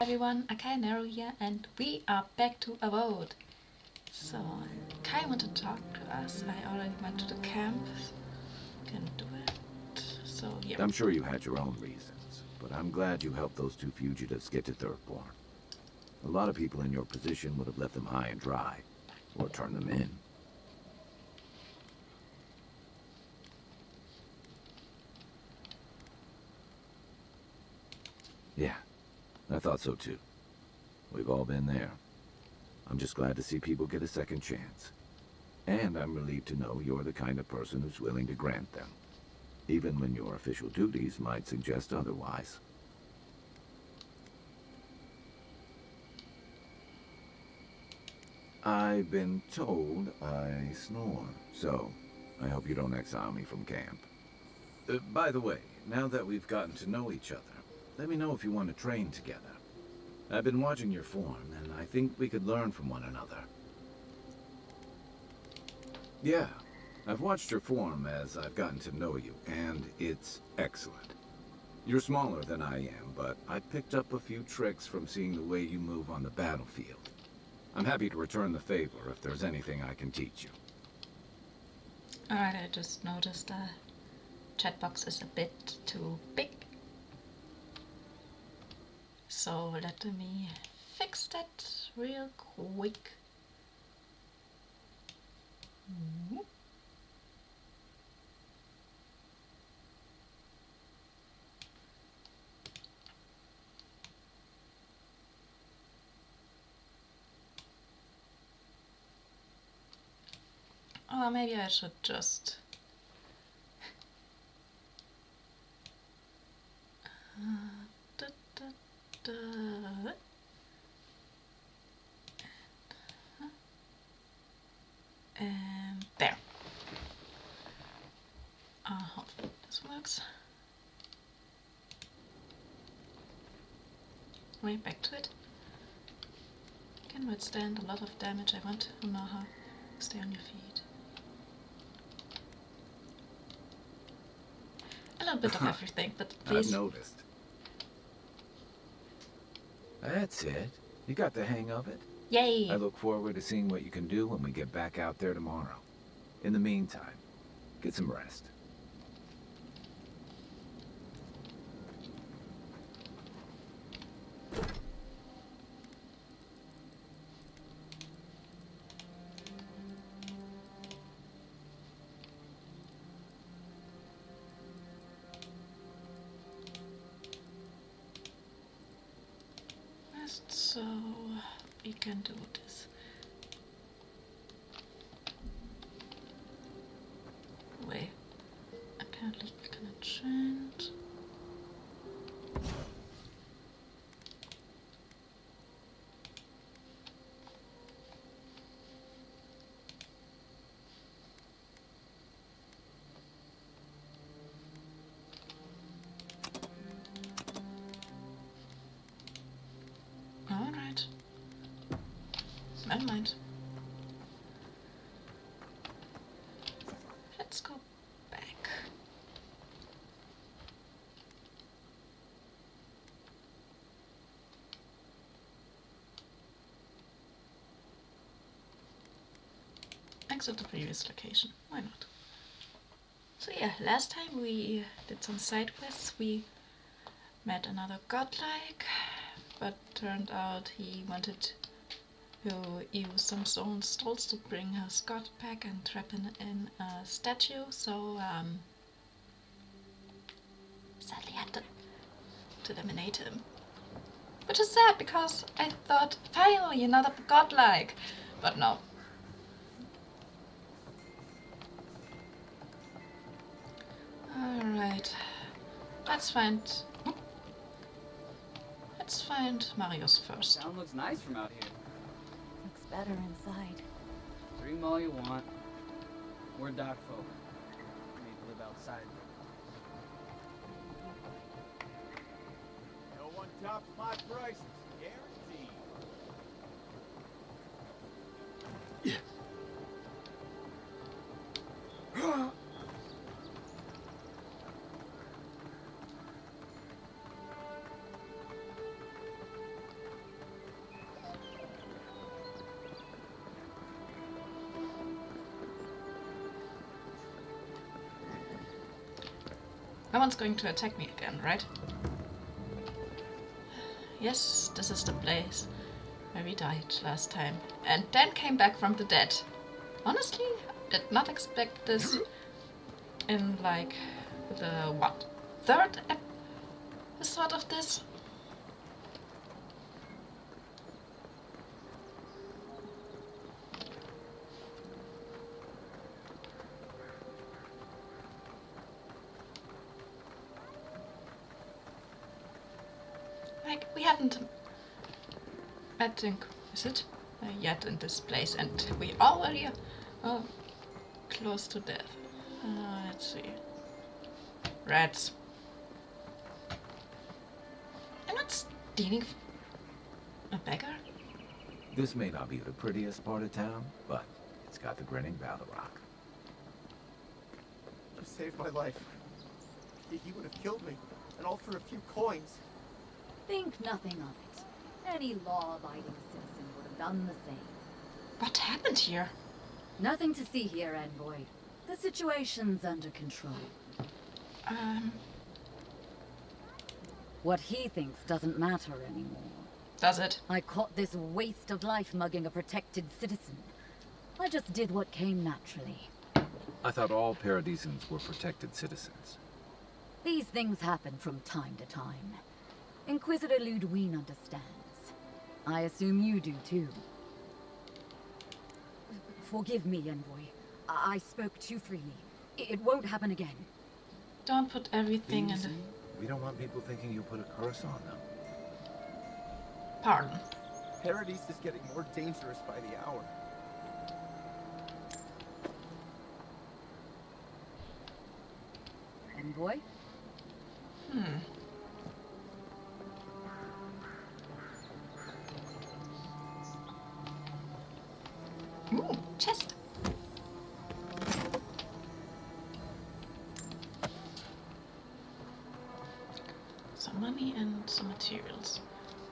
Everyone, Akai Nero here, and we are back to Avowed. So, Kai wanted to talk to us. I already went to the camp. Can do it. So, yeah. I'm sure you had your own reasons, but I'm glad you helped those two fugitives get to Thirdborn. A lot of people in your position would have left them high and dry, or turned them in. Yeah, I thought so too. We've all been there. I'm just glad to see people get a second chance. And I'm relieved to know you're the kind of person who's willing to grant them, even when your official duties might suggest otherwise. I've been told I snore, so I hope you don't exile me from camp. By the way, now that we've gotten to know each other, let me know if you want to train together. I've been watching your form, and I think we could learn from one another. Yeah, I've watched your form as I've gotten to know you, and it's excellent. You're smaller than I am, but I picked up a few tricks from seeing the way you move on the battlefield. I'm happy to return the favor if there's anything I can teach you. Alright, I just noticed the chat box is a bit too big. So let me fix that real quick. Or maybe I should just da, da, da. And there. Hopefully this works. Right back to it. Can withstand a lot of damage. I want to know how to stay on your feet. A little bit of everything, but please. I've noticed. That's it. You got the hang of it. Yay! I look forward to seeing what you can do when we get back out there tomorrow. In the meantime, get some rest. So we can do this. Wait, apparently we can enchant. Alright. Never mind. Let's go back. Exit the previous location. Why not? So yeah, last time we did some side quests. We met another godlike, but turned out he wanted to use some stone stalls to bring his god back and trap him in a statue, so sadly had to eliminate him. Which is sad, because I thought, finally another godlike, but no. Alright, let's find Marius first. Town looks nice from out here. Looks better inside. Dream all you want. We're dock folk. Made to live outside. No one tops my prices, guaranteed. No one's going to attack me again, right? Yes, this is the place where we died last time. And then came back from the dead. Honestly, did not expect this in like the what? Third episode of this? Like, we haven't met in, is it? Yet in this place, and we already are close to death. Let's see. Rats. I'm not stealing a beggar. This may not be the prettiest part of town, but it's got the grinning Battle Rock. You saved my life. He would have killed me, and all for a few coins. Think nothing of it. Any law-abiding citizen would have done the same. What happened here? Nothing to see here, Envoy. The situation's under control. What he thinks doesn't matter anymore. Does it? I caught this waste of life mugging a protected citizen. I just did what came naturally. I thought all Paradisans were protected citizens. These things happen from time to time. Inquisitor Ludwig understands. I assume you do too. Forgive me, Envoy. I spoke too freely. It won't happen again. Don't put everything in the... Easy. We don't want people thinking you put a curse on them. Pardon. Paradise is getting more dangerous by the hour. Envoy? Ooh, chest. Some money and some materials.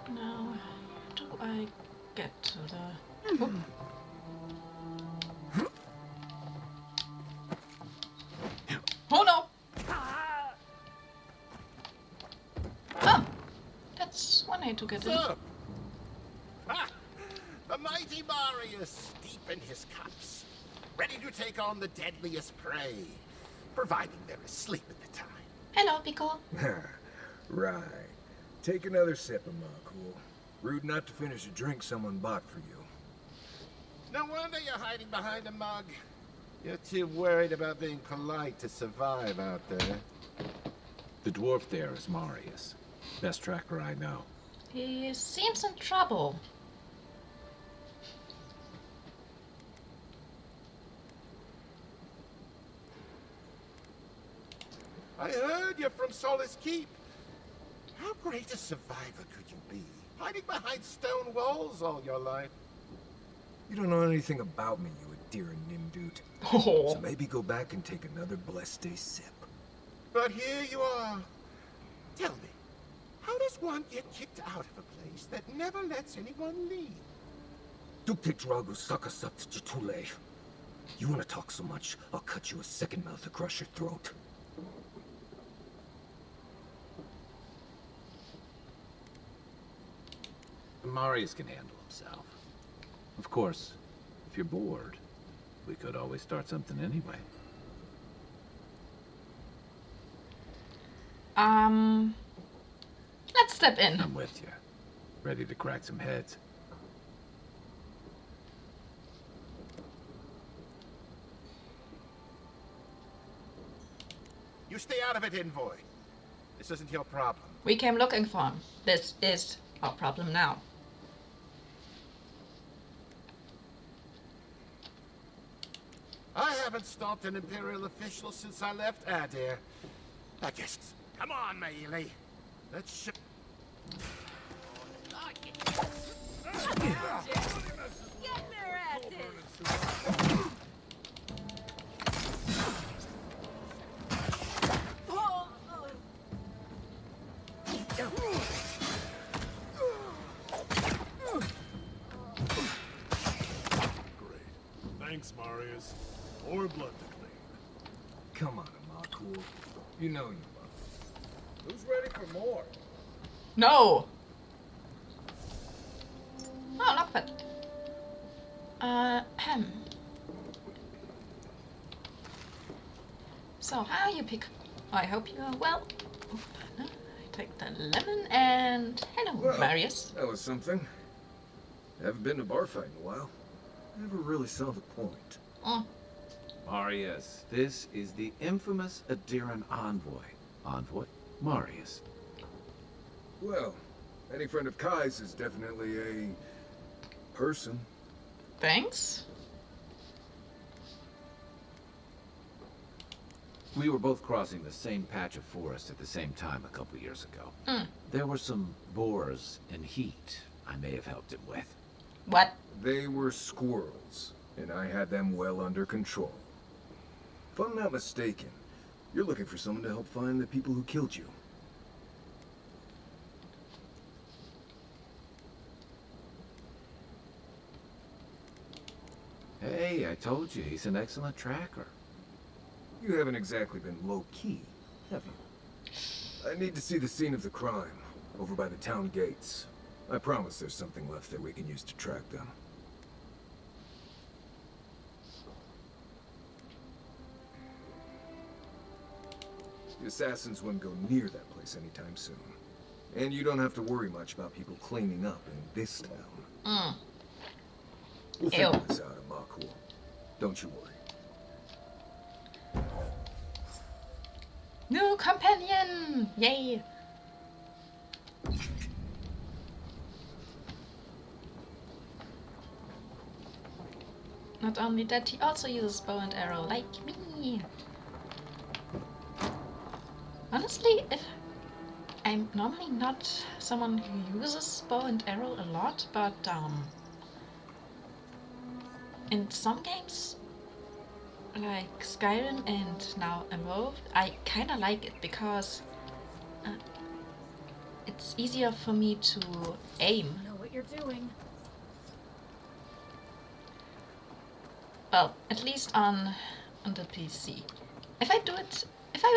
Now, how do I get to the... Oh no! Oh! That's one way to get in. So, the mighty Marius, deep in his cups, ready to take on the deadliest prey, providing they're asleep at the time. Hello, Pico. Right. Take another sip of my cool. Rude not to finish a drink someone bought for you. No wonder you're hiding behind a mug. You're too worried about being polite to survive out there. The dwarf there is Marius. Best tracker I know. He seems in trouble. I heard you're from Solace Keep. How great a survivor could you be? Hiding behind stone walls all your life. You don't know anything about me, you Adira Nimdut. Oh. So maybe go back and take another blessed day sip. But here you are. Tell me, how does one get kicked out of a place that never lets anyone leave? Dukte Drago Sakasat Jitule. You wanna talk so much, I'll cut you a second mouth across your throat. Marius can handle himself. Of course, if you're bored, we could always start something anyway. Let's step in. I'm with you. Ready to crack some heads. You stay out of it, Envoy. This isn't your problem. We came looking for him. This is our problem now. I haven't stopped an Imperial official since I left Adair. I guess. Come on, Maile. Let's show. Get their asses! Great. Thanks, Marius. More blood to clean. Come on, Amakul. You know you love Who's ready for more? No! Oh, not bad. So, how you pick? I hope you are well. I take the lemon and hello, Well, Marius. that was something. Haven't been to a bar fight in a while. Never really saw the point. Mm. Marius, this is the infamous Adiran envoy. Envoy? Marius. Well, any friend of Kai's is definitely a person. Thanks. We were both crossing the same patch of forest at the same time a couple years ago. Mm. There were some boars in heat I may have helped him with. What? They were squirrels, and I had them well under control. If I'm not mistaken, you're looking for someone to help find the people who killed you. Hey, I told you, he's an excellent tracker. You haven't exactly been low-key, have you? I need to see the scene of the crime, over by the town gates. I promise there's something left there we can use to track them. The assassins wouldn't go near that place anytime soon. And you don't have to worry much about people cleaning up in this town. Mm. We'll Ew. figure this out in Makul. Don't you worry. New companion! Yay! Not only that, he also uses bow and arrow, like me. Honestly, if I'm normally not someone who uses bow and arrow a lot, but in some games, like Skyrim and now Avowed, I kinda like it because it's easier for me to aim. Know what you're doing. Well, at least on the PC. If I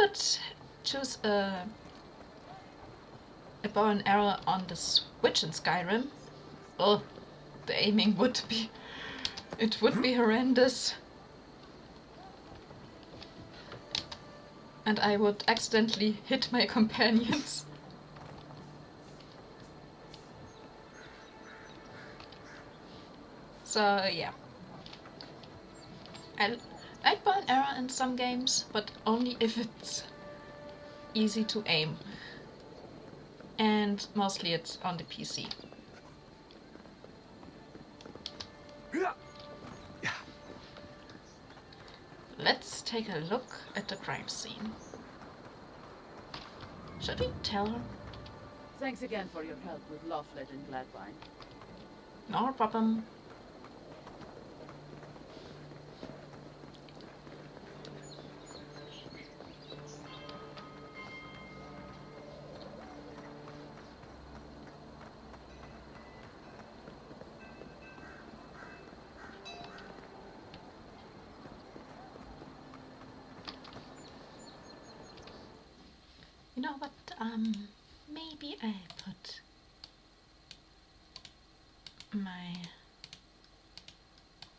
would choose a bow and arrow on the Switch in Skyrim, oh, the aiming would be horrendous. And I would accidentally hit my companions. So yeah. I like bow and arrow in some games, but only if it's easy to aim. And mostly it's on the PC. Let's take a look at the crime scene. Should we tell her? Thanks again for your help with Lawflet and Gladwine. No problem. You know what? Maybe I put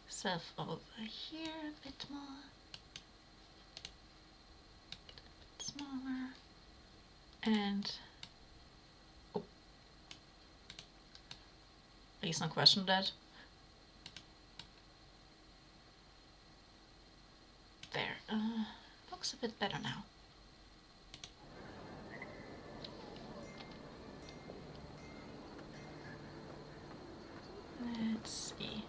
myself over here a bit more. Get a bit smaller. And oh, please don't question that. There. Looks a bit better now. Let's see.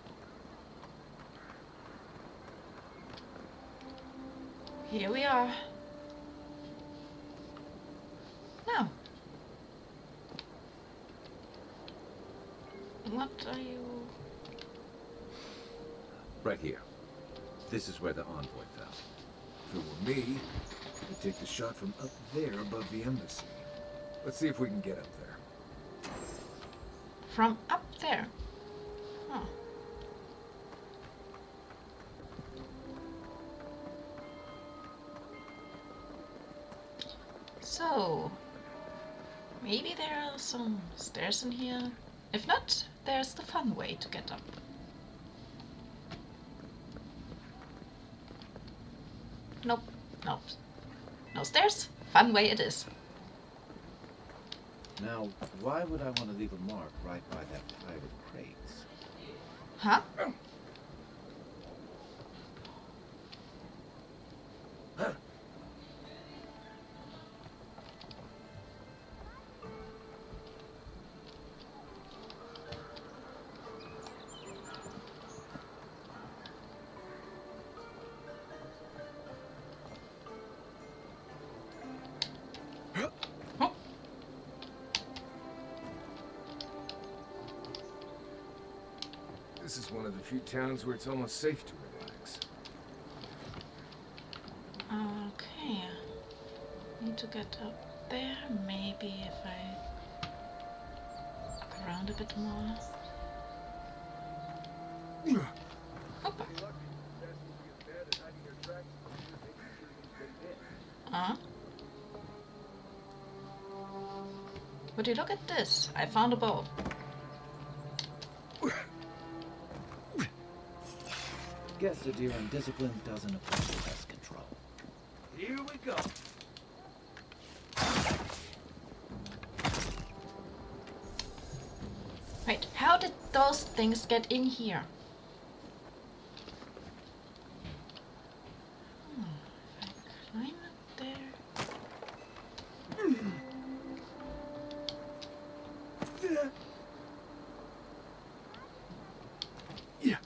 Here we are. Now, what are you? Right here. This is where the envoy fell. If it were me, I'd take the shot from up there above the embassy. Let's see if we can get up there. From up there. Huh. So, Maybe there are some stairs in here. If not, there's the fun way to get up. Nope, nope. No stairs, fun way it is. Now, why would I want to leave a mark right by that pile of crates? Huh? Oh, This is one of the few towns where it's almost safe to relax. okay. Need to get up there. Maybe if I look around a bit more. Hoppa. Would you look at this? I found a bow. Guess the deer and discipline doesn't apply to pest control. Here we go. Wait, how did those things get in here? If I climb up there. Yeah.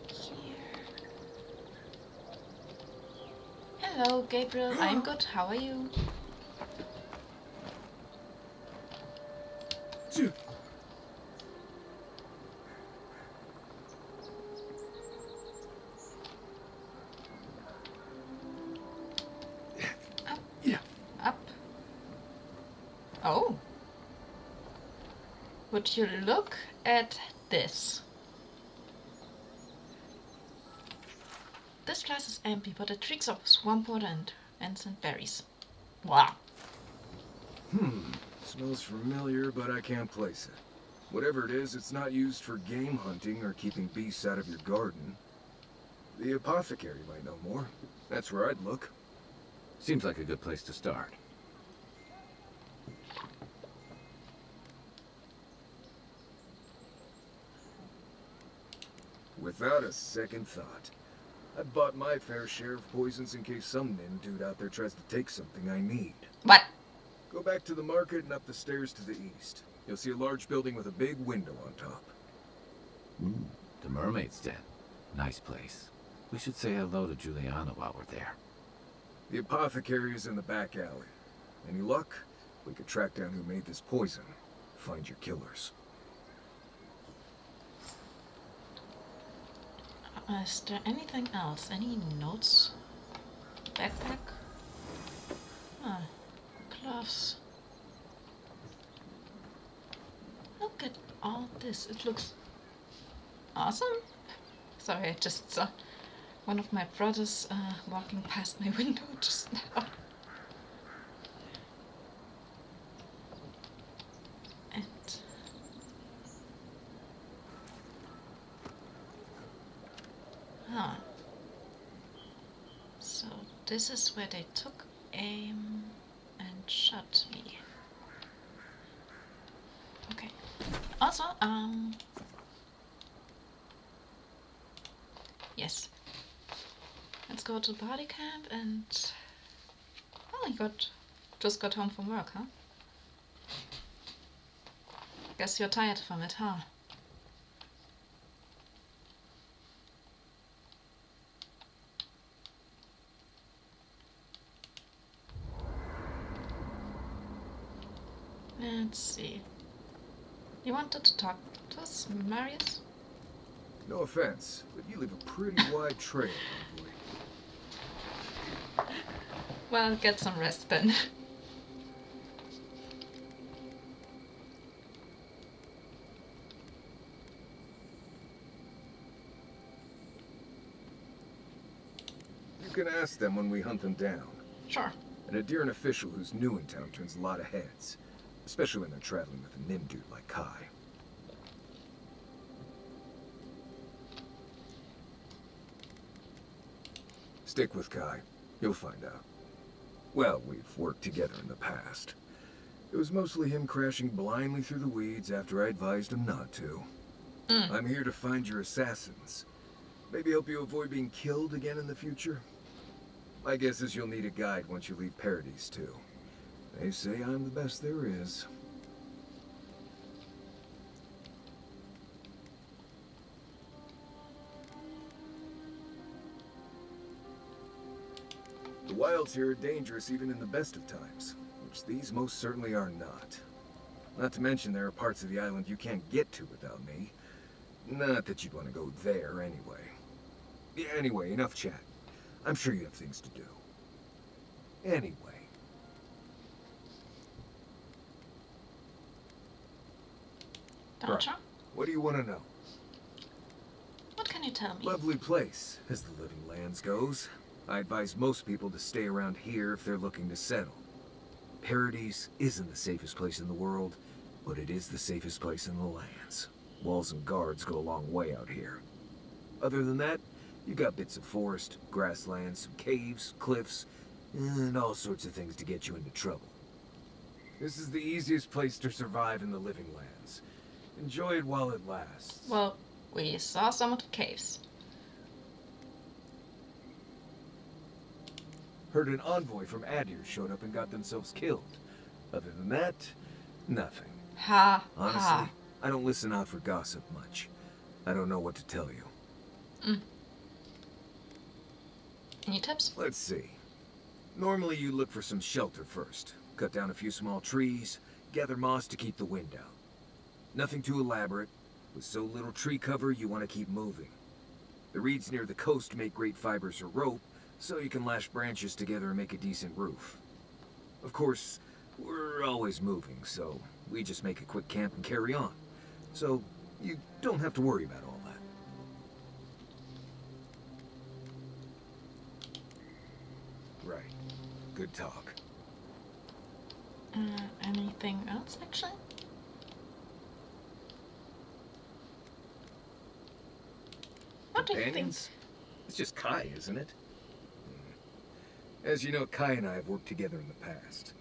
Here. Hello, Gabriel. I'm good. How are you? Up. Yeah. Up. Oh. Would you look at this? This place is empty, but it reeks of swamp water and ancient berries. Wow. Smells familiar, but I can't place it. Whatever it is, it's not used for game hunting or keeping beasts out of your garden. The apothecary might know more. That's where I'd look. Seems like a good place to start. Without a second thought. I've bought my fair share of poisons in case some nin dude out there tries to take something I need. What? Go back to the market and up the stairs to the east. You'll see a large building with a big window on top. Ooh, the Mermaid's Den. Nice place. We should say hello to Juliana while we're there. The apothecary is in the back alley. Any luck? We could track down who made this poison. Find your killers. Is there anything else? Any notes? Backpack? Ah, gloves. Look at all this. It looks awesome. Sorry, I just saw one of my brothers walking past my window just now. And so this is where they took aim and shot me. Okay. Also, yes. Let's go to party camp and oh, you just got home from work, huh? Guess you're tired from it, huh? Let's see. You wanted to talk to us, Marius? No offense, but you leave a pretty wide trail, boy. Well, get some rest then. You can ask them when we hunt them down. Sure. And a Deeren official who's new in town turns a lot of heads. Especially when they're traveling with a Nim dude like Kai. Stick with Kai. You'll find out. Well, we've worked together in the past. It was mostly him crashing blindly through the weeds after I advised him not to. I'm here to find your assassins. Maybe help you avoid being killed again in the future. My guess is you'll need a guide once you leave Paradise, too. They say I'm the best there is. The wilds here are dangerous even in the best of times, which these most certainly are not. Not to mention there are parts of the island you can't get to without me. Not that you'd want to go there anyway. Yeah, anyway, enough chat. I'm sure you have things to do. Anyway. Gotcha. What do you want to know? What can you tell me? Lovely place, as the living lands goes. I advise most people to stay around here if they're looking to settle. Paradise isn't the safest place in the world, but it is the safest place in the lands. Walls and guards go a long way out here. Other than that, you got bits of forest, grasslands, some caves, cliffs, and all sorts of things to get you into trouble. This is the easiest place to survive in the living lands. Enjoy it while it lasts. Well, we saw some of the caves. Heard an envoy from Adir showed up and got themselves killed. Other than that, nothing. Ha Honestly, ha. I don't listen out for gossip much. I don't know what to tell you. Any tips? Let's see. Normally you look for some shelter first. Cut down a few small trees, gather moss to keep the wind out. Nothing too elaborate. With so little tree cover, you want to keep moving. The reeds near the coast make great fibers for rope, so you can lash branches together and make a decent roof. Of course, we're always moving, so we just make a quick camp and carry on. So you don't have to worry about all that. Right. Good talk. Anything else, actually? What do you think? Companions? It's just Kai, isn't it? As you know, Kai and I have worked together in the past.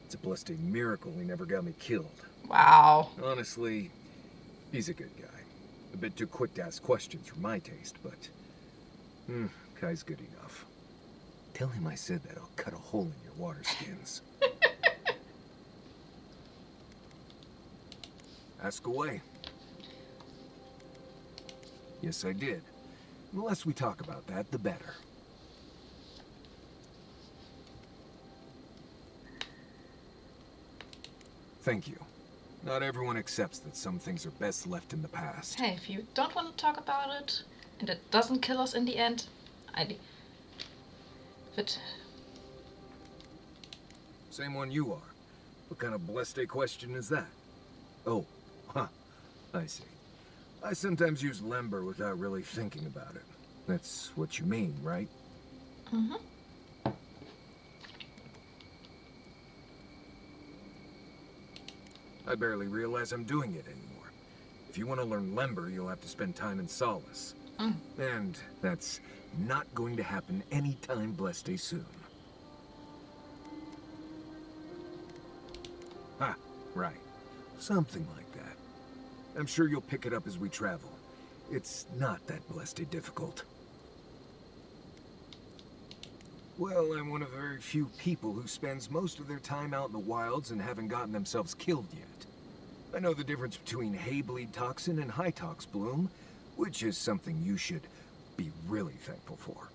It's a blessed miracle he never got me killed. Wow. Honestly, he's a good guy. A bit too quick to ask questions for my taste, but... Kai's good enough. Tell him I said that I'll cut a hole in your water skins. Ask away. Yes, I did. The less we talk about that, the better. Thank you. Not everyone accepts that some things are best left in the past. Hey, if you don't want to talk about it, and it doesn't kill us in the end, Same one you are. What kind of blessed question is that? Oh, I see. I sometimes use lember without really thinking about it. That's what you mean, right? Mm-hmm. I barely realize I'm doing it anymore. If you want to learn lember, you'll have to spend time in Solace. And that's not going to happen anytime blessed soon. Ha, right. Something like that. I'm sure you'll pick it up as we travel. It's not that blessed difficult. Well, I'm one of the very few people who spends most of their time out in the wilds and haven't gotten themselves killed yet. I know the difference between Haybleed toxin and Hytox bloom, which is something you should be really thankful for.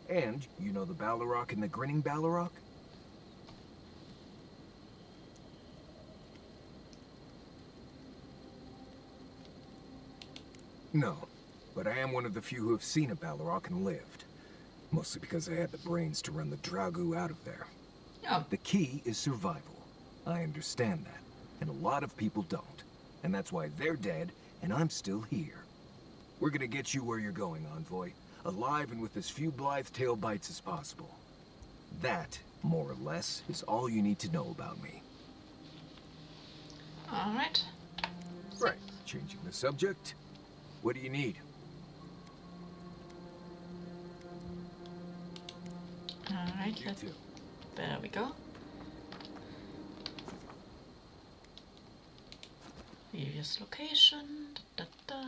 And you know the Balrog and the Grinning Balrog? No, but I am one of the few who have seen a Balrog and lived. Mostly because I had the brains to run the Dragu out of there. Oh. The key is survival. I understand that, and a lot of people don't. And that's why they're dead, and I'm still here. We're gonna get you where you're going, Envoy. Alive and with as few blithe tail bites as possible. That More or less is all you need to know about me. Alright. Right. Changing the subject. What do you need? Alright, You too. there we go. Previous location. Da, da, da.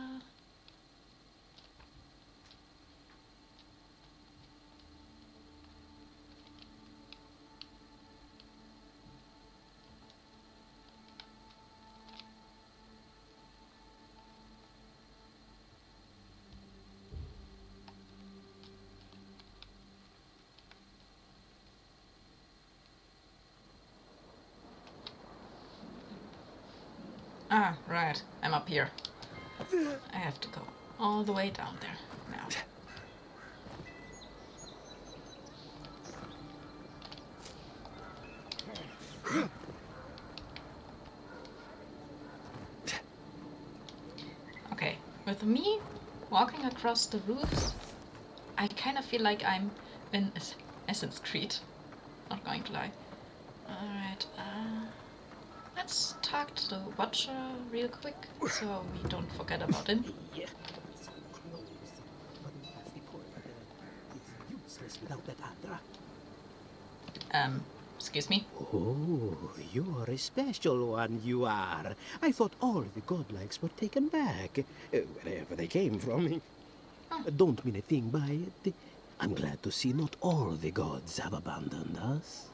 Ah, right. I'm up here. I have to go all the way down there now. Okay, with me walking across the roofs, I kind of feel like I'm in Assassin's Creed. Not going to lie. Alright, let's talk to the Watcher real quick, so we don't forget about him. Yeah, so close. But that's the point. It's useless without that Adra. Excuse me? Oh, you are a special one, you are. I thought all the godlikes were taken back, wherever they came from. Don't mean a thing by it. I'm glad to see not all the gods have abandoned us.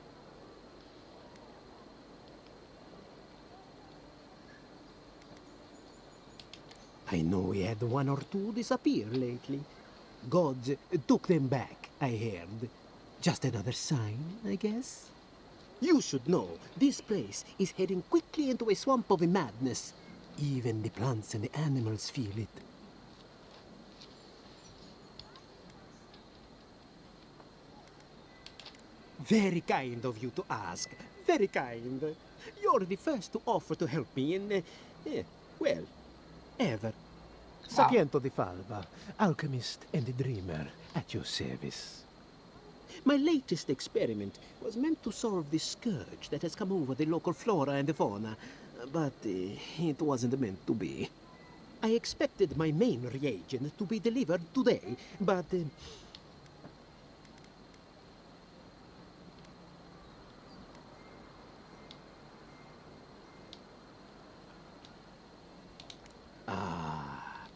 I know we had one or two disappear lately. Gods took them back, I heard. Just another sign, I guess? You should know, this place is heading quickly into a swamp of madness. Even the plants and the animals feel it. Very kind of you to ask. Very kind. You're the first to offer to help me in, well, ever. Sapiento di Falva, alchemist and a dreamer, at your service. My latest experiment was meant to solve the scourge that has come over the local flora and fauna, but it wasn't meant to be. I expected my main reagent to be delivered today, but...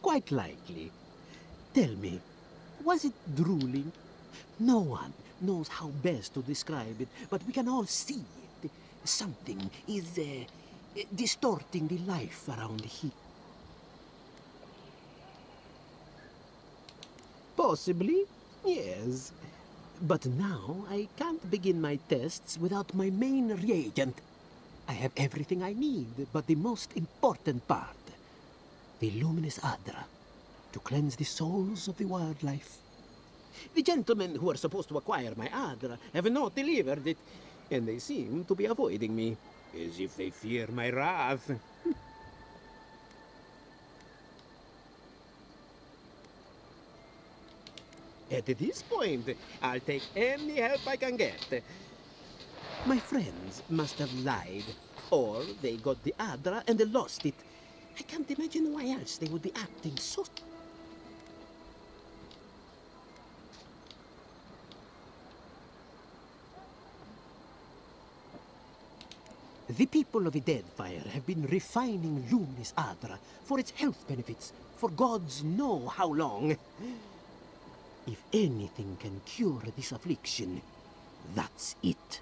quite likely. Tell me, was it drooling? No one knows how best to describe it, but we can all see it. Something is distorting the life around here. Possibly, yes. But now I can't begin my tests without my main reagent. I have everything I need, but the most important part. The luminous Adra, to cleanse the souls of the wildlife. The gentlemen who are supposed to acquire my Adra have not delivered it, and they seem to be avoiding me, as if they fear my wrath. At this point, I'll take any help I can get. My friends must have lied, or they got the Adra and lost it. I can't imagine why else they would be acting so... The people of the Deadfire have been refining luminous Adra for its health benefits for gods know how long. If anything can cure this affliction, that's it.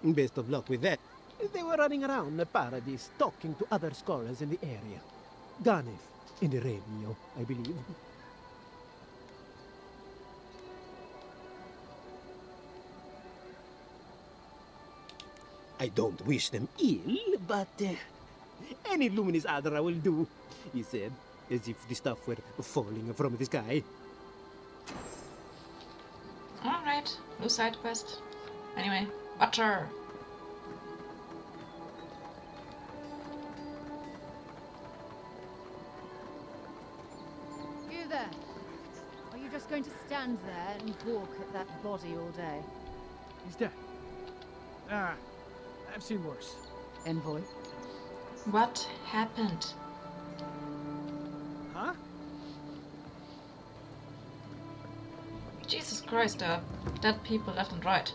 Best of luck with that. They were running around the paradise talking to other scholars in the area. Ganef and Remio, I believe. I don't wish them ill, but any luminous Adra will do, he said, as if the stuff were falling from the sky. Alright, new side quest. Anyway, Watcher! You there? Are you You're just going to stand there and gawk at that body all day. He's dead. I've seen worse. Envoy? What happened? Huh? Jesus Christ, there are dead people left and right.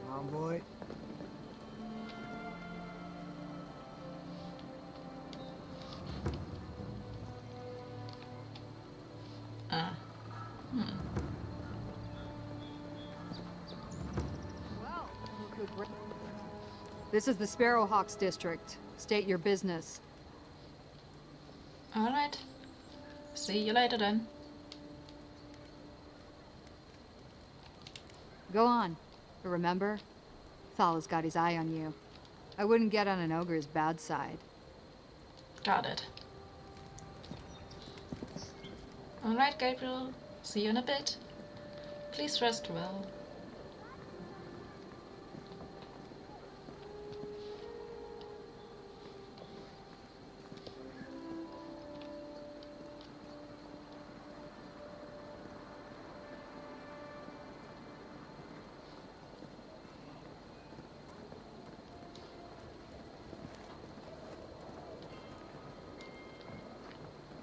Envoy. This is the Sparrowhawks district. State your business. Alright. See you later then. Go on. But remember, Thal's got his eye on you. I wouldn't get on an ogre's bad side. Got it. Alright, Gabriel. See you in a bit. Please rest well.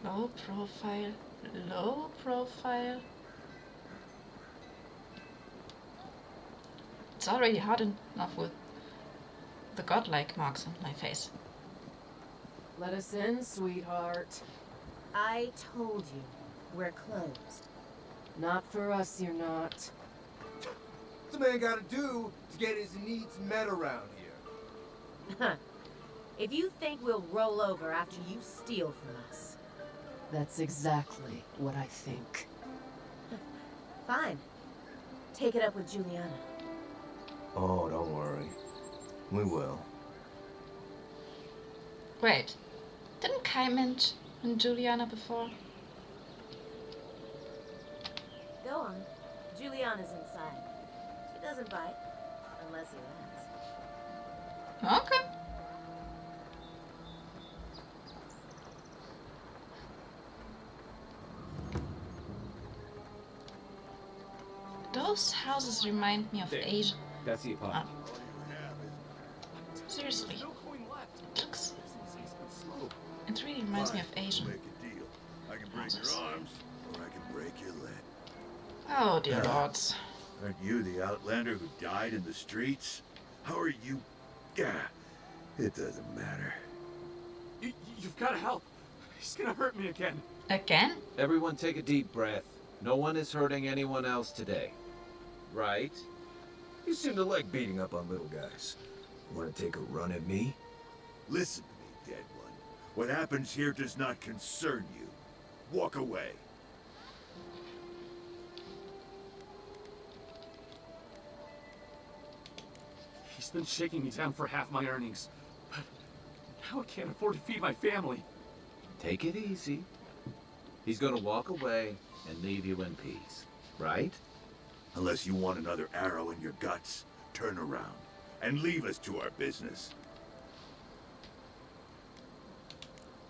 Low profile, low profile. It's already hard enough with the godlike marks on my face. Let us in, sweetheart. I told you, we're closed. Not for us, you're not. What's a man gotta do to get his needs met around here? If you think we'll roll over after you steal from us. That's exactly what I think. Fine. Take it up with Juliana. Oh, don't worry. We will. Wait, didn't Kai mention Juliana before? Go on. Juliana's inside. She doesn't bite. Unless you ask. Okay. Those houses remind me of Asia. That's the apartment. Seriously. It really reminds me of Asian. Make a deal. I can break your arms, or I can break your leg. Oh dear lords. Aren't you the outlander who died in the streets? How are you? Yeah, it doesn't matter. You've got to help. He's gonna hurt me again. Again? Everyone take a deep breath. No one is hurting anyone else today. Right? You seem to like beating up on little guys. Want to take a run at me? Listen to me, dead one. What happens here does not concern you. Walk away. He's been shaking me down for half my earnings. But now I can't afford to feed my family. Take it easy. He's gonna walk away and leave you in peace, right? Unless you want another arrow in your guts, turn around and leave us to our business.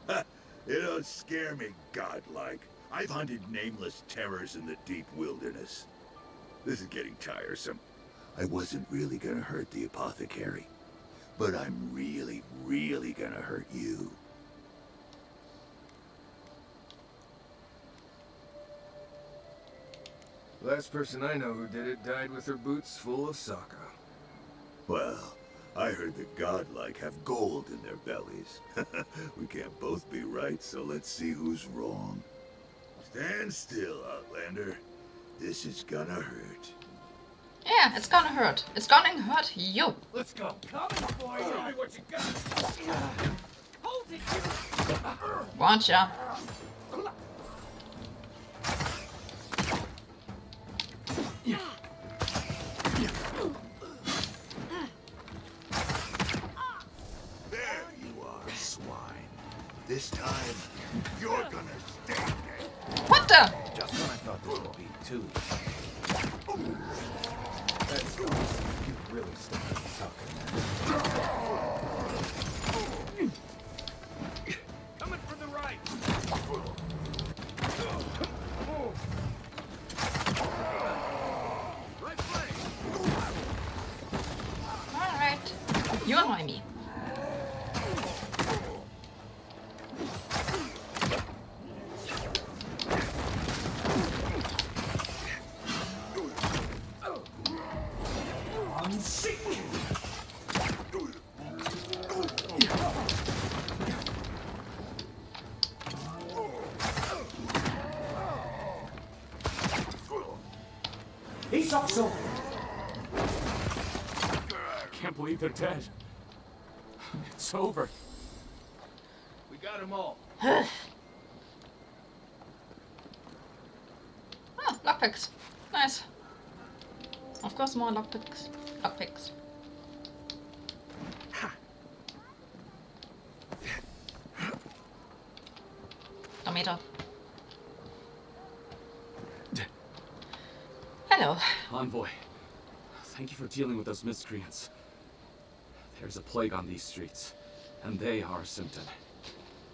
Ha! You don't scare me, godlike. I've hunted nameless terrors in the deep wilderness. This is getting tiresome. I wasn't really gonna hurt the apothecary, but I'm really, really gonna hurt you. Last person I know who did it died with her boots full of sake. Well, I heard the godlike have gold in their bellies. We can't both be right, so let's see who's wrong. Stand still, Outlander. This is gonna hurt. Yeah, it's gonna hurt. It's gonna hurt you. Let's go. Coming for you. Show me what you got. Hold it. Want ya? There you are, swine. This time, you're gonna stand it. What the? Just when I thought this would be too easy. That's gross. You really started sucking, man. He's up so. I can't believe they're dead. It's over. We got them all. Oh, lockpicks. Nice. Of course, more lockpicks. Lockpicks. Tomato. Hello. Envoy, thank you for dealing with those miscreants. There's a plague on these streets, and they are a symptom.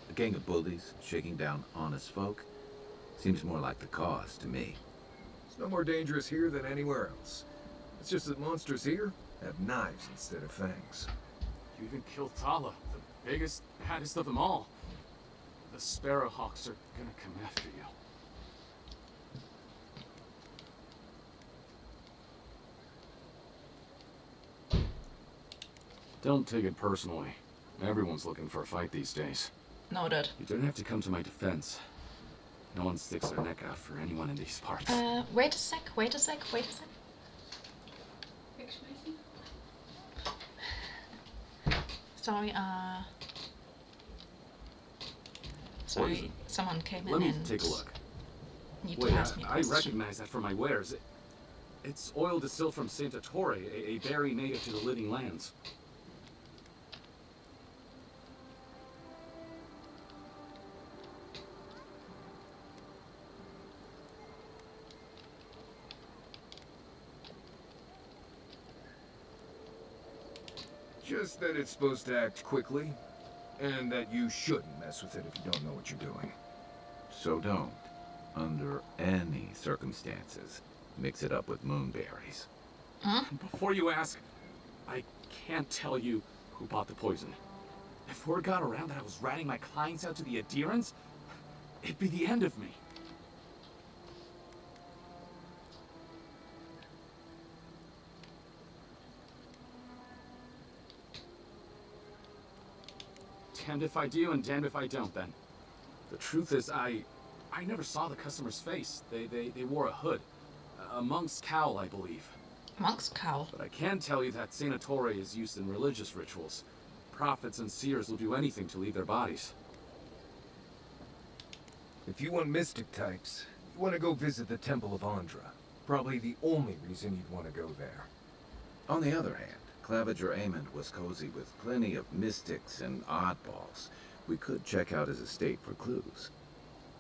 A gang of bullies shaking down honest folk? Seems more like the cause to me. It's no more dangerous here than anywhere else. It's just that monsters here have knives instead of fangs. You even killed Thala, the biggest, baddest of them all. The Sparrowhawks are gonna come after you. Don't take it personally. Everyone's looking for a fight these days. Noted. You don't have to come to my defense. No one sticks their neck out for anyone in these parts. Wait a sec. Sorry, Poison. Someone came in. Let me and take a look. Need to Wait, ask me a I question. recognize that from my wares. It's oil distilled from Santa Torre, a berry native to the Living Lands. Just that it's supposed to act quickly, and that you shouldn't mess with it if you don't know what you're doing. So don't, under any circumstances, mix it up with moonberries. Huh? Before you ask, I can't tell you who bought the poison. If word got around that I was ratting my clients out to the adherents, it'd be the end of me. Damned if I do and damned if I don't, then. The truth is, I never saw the customer's face. They wore a hood. A monk's cowl, I believe. Monk's cowl? But I can tell you that Santa Torre is used in religious rituals. Prophets and seers will do anything to leave their bodies. If you want mystic types, you want to go visit the Temple of Andra. Probably the only reason you'd want to go there. On the other hand, Claviger Amond was cozy with plenty of mystics and oddballs. We could check out his estate for clues.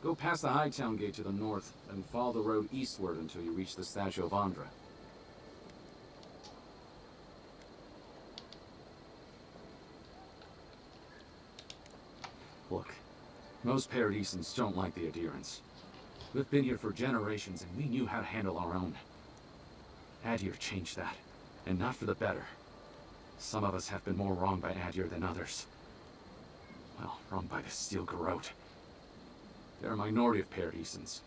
Go past the Hightown Gate to the north, and follow the road eastward until you reach the statue of Andra. Look, most Paradisans don't like the adherents. We've been here for generations, and we knew how to handle our own. Adir changed that, and not for the better. Some of us have been more wronged by Adir than others. Well, wronged by the Steel Garrote. They're a minority of Paradisans,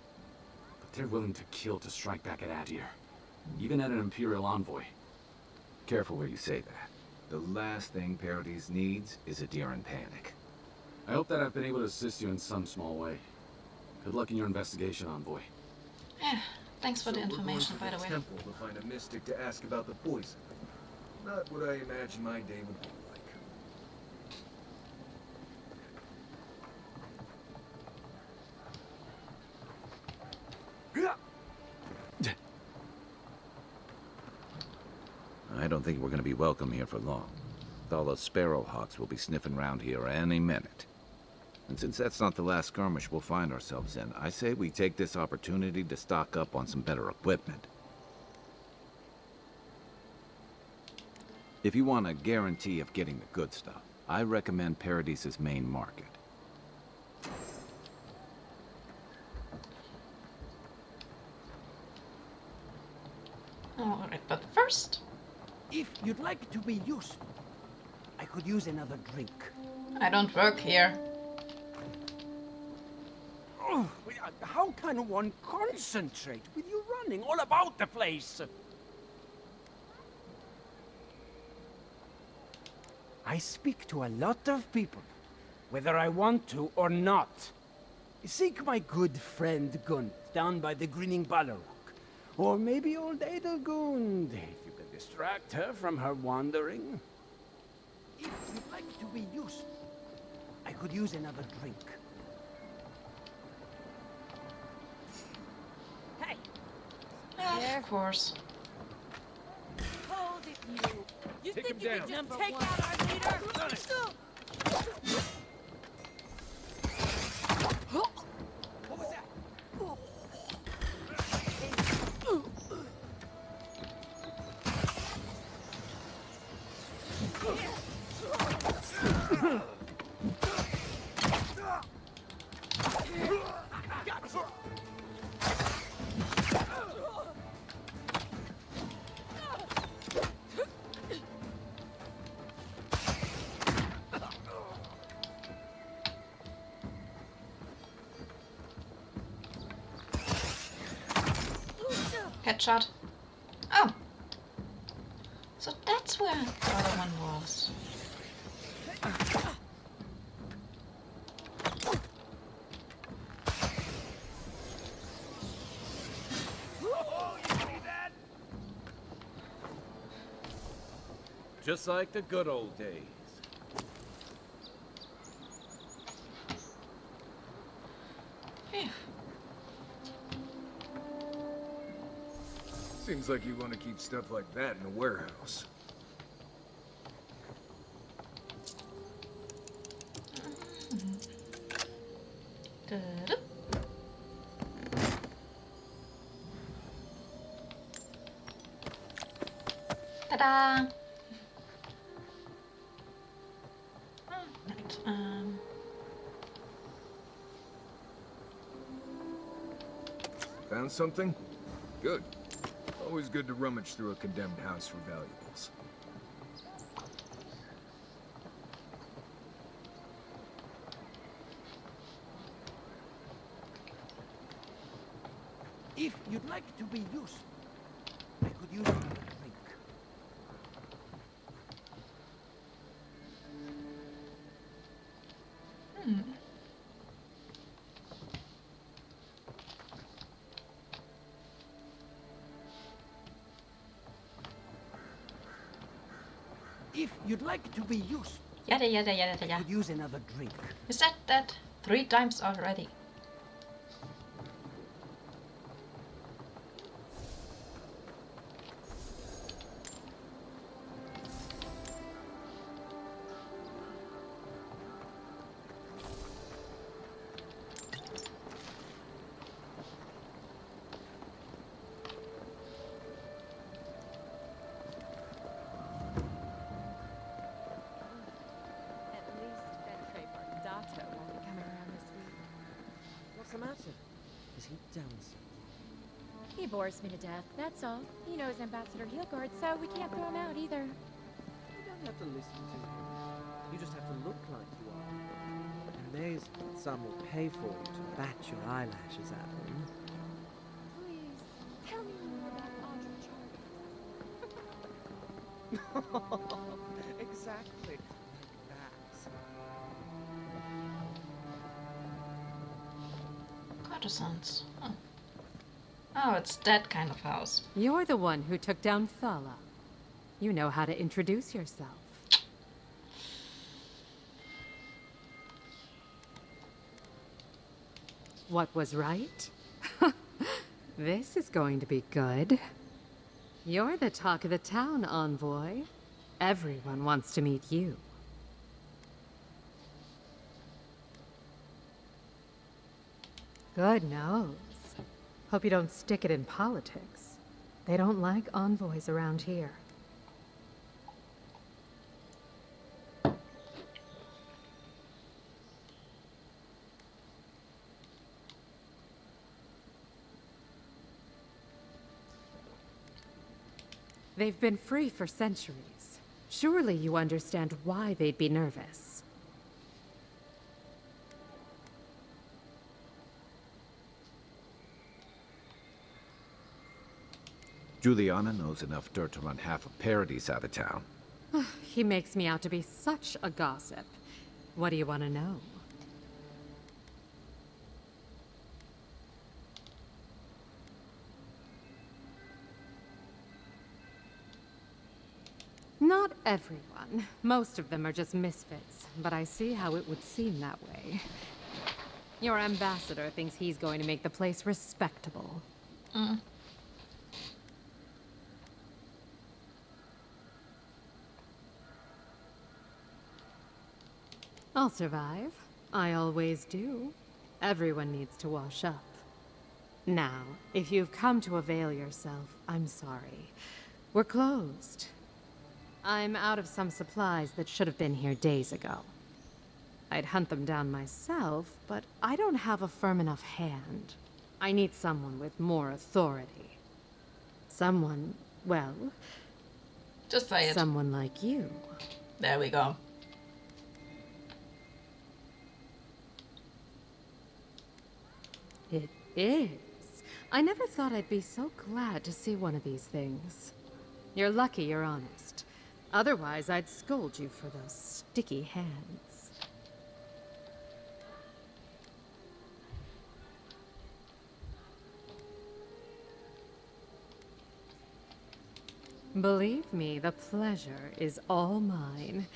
but they're willing to kill to strike back at Adir, even at an Imperial envoy. Careful where you say that. The last thing Paradis needs is a deer in panic. I hope that I've been able to assist you in some small way. Good luck in your investigation, envoy. Yeah, thanks for the So we're going information, to by the way. temple to find a mystic to ask about the poison. Not what I imagine my day would be like. I don't think we're going to be welcome here for long. All those Sparrowhawks will be sniffing around here any minute. And since that's not the last skirmish we'll find ourselves in, I say we take this opportunity to stock up on some better equipment. If you want a guarantee of getting the good stuff, I recommend Paradis's main market. Alright, but first, If you'd like to be useful, I could use another drink. I don't work here. Oh, how can one concentrate with you running all about the place? I speak to a lot of people, whether I want to or not. Seek my good friend Gunt down by the Grinning Ballarok, Or maybe old Adelgund, if you can distract her from her wandering. If you'd like to be useful, I could use another drink. Hey! Yeah, of course. Hold it, you! You Take think him you down. can just take out our leader? What was that? Headshot. Oh! So that's where the other one was. Just like the good old days. Phew. Seems like you want to keep stuff like that in a warehouse. Da-da. Ta-da! Right. Found something? Good. Always good to rummage through a condemned house for valuables. If you'd like to be useful, I could use another drink. If you'd like to be useful, Yada yada yada I yada. could use another drink. You said that 3 times already. What's the matter? Is he down something? He bores me to death, that's all. He knows Ambassador Heelguard, so we can't throw him out either. You don't have to listen to him. You just have to look like you are. Amazing that some will pay for you to bat your eyelashes at them. Please, tell me more about Audrey Charles. Exactly. Courtesans. Oh. Oh, it's that kind of house. You're the one who took down Thala. You know how to introduce yourself. What was right? This is going to be good. You're the talk of the town, envoy. Everyone wants to meet you. Good nose. Hope you don't stick it in politics. They don't like envoys around here. They've been free for centuries. Surely you understand why they'd be nervous. Juliana knows enough dirt to run half of Paradis out of town. He makes me out to be such a gossip. What do you want to know? Not everyone. Most of them are just misfits, but I see how it would seem that way. Your ambassador thinks he's going to make the place respectable. I'll survive. I always do. Everyone needs to wash up. Now, if you've come to avail yourself, I'm sorry. We're closed. I'm out of some supplies that should have been here days ago. I'd hunt them down myself, but I don't have a firm enough hand. I need someone with more authority. Someone, well... Just say it. Someone like you. There we go. It is. I never thought I'd be so glad to see one of these things. You're lucky you're honest. Otherwise, I'd scold you for those sticky hands. Believe me, the pleasure is all mine.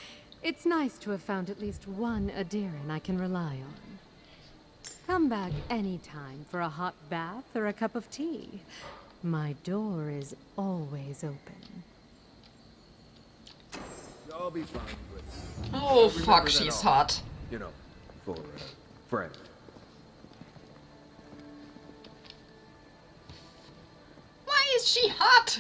It's nice to have found at least one Adiran I can rely on. Come back anytime for a hot bath or a cup of tea. My door is always open. I'll be fine with. Oh, Remember fuck, that she's all. hot. You know, for friend. Why is she hot?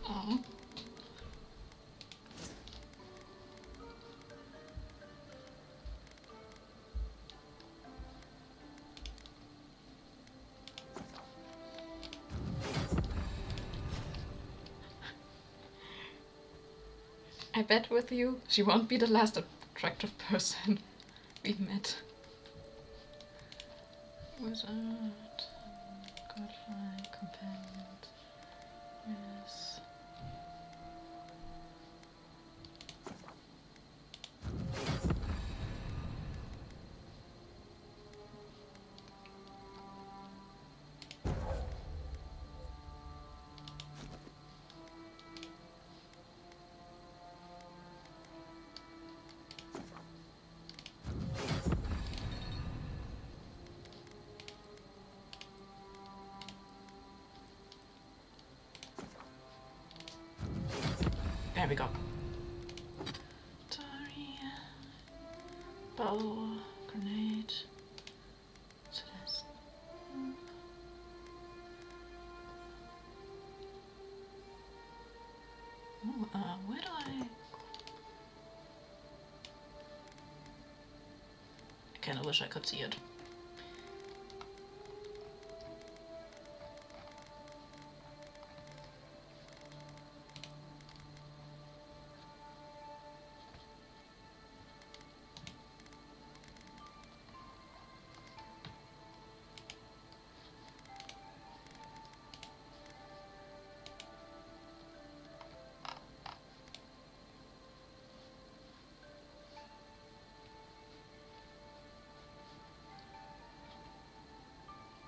Oh. I bet with you, she won't be the last attractive person we met. Wizard, godlike, companion, yes. There we go. Sorry. Bow, grenade. Celeste. Oh, where do I kinda wish I could see it.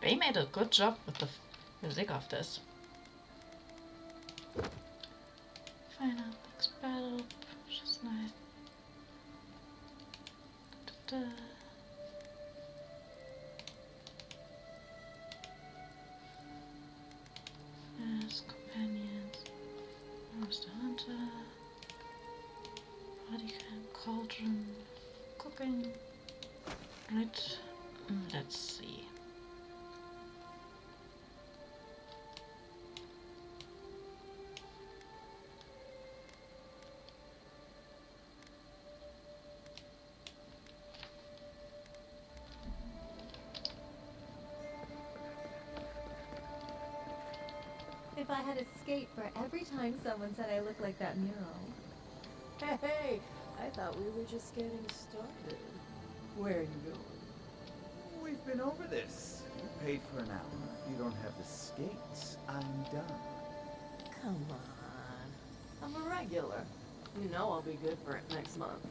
They made a good job with the music of this. Final next battle, just nice. Da, da. Yes, companions. Monster Hunter. Body cam, cauldron, cooking. Right. Let's see. If I had a skate for every time someone said I look like that mural. Hey, I thought we were just getting started. Where are you going? We've been over this. You paid for an hour. If you don't have the skates, I'm done. Come on. I'm a regular. You know I'll be good for it next month.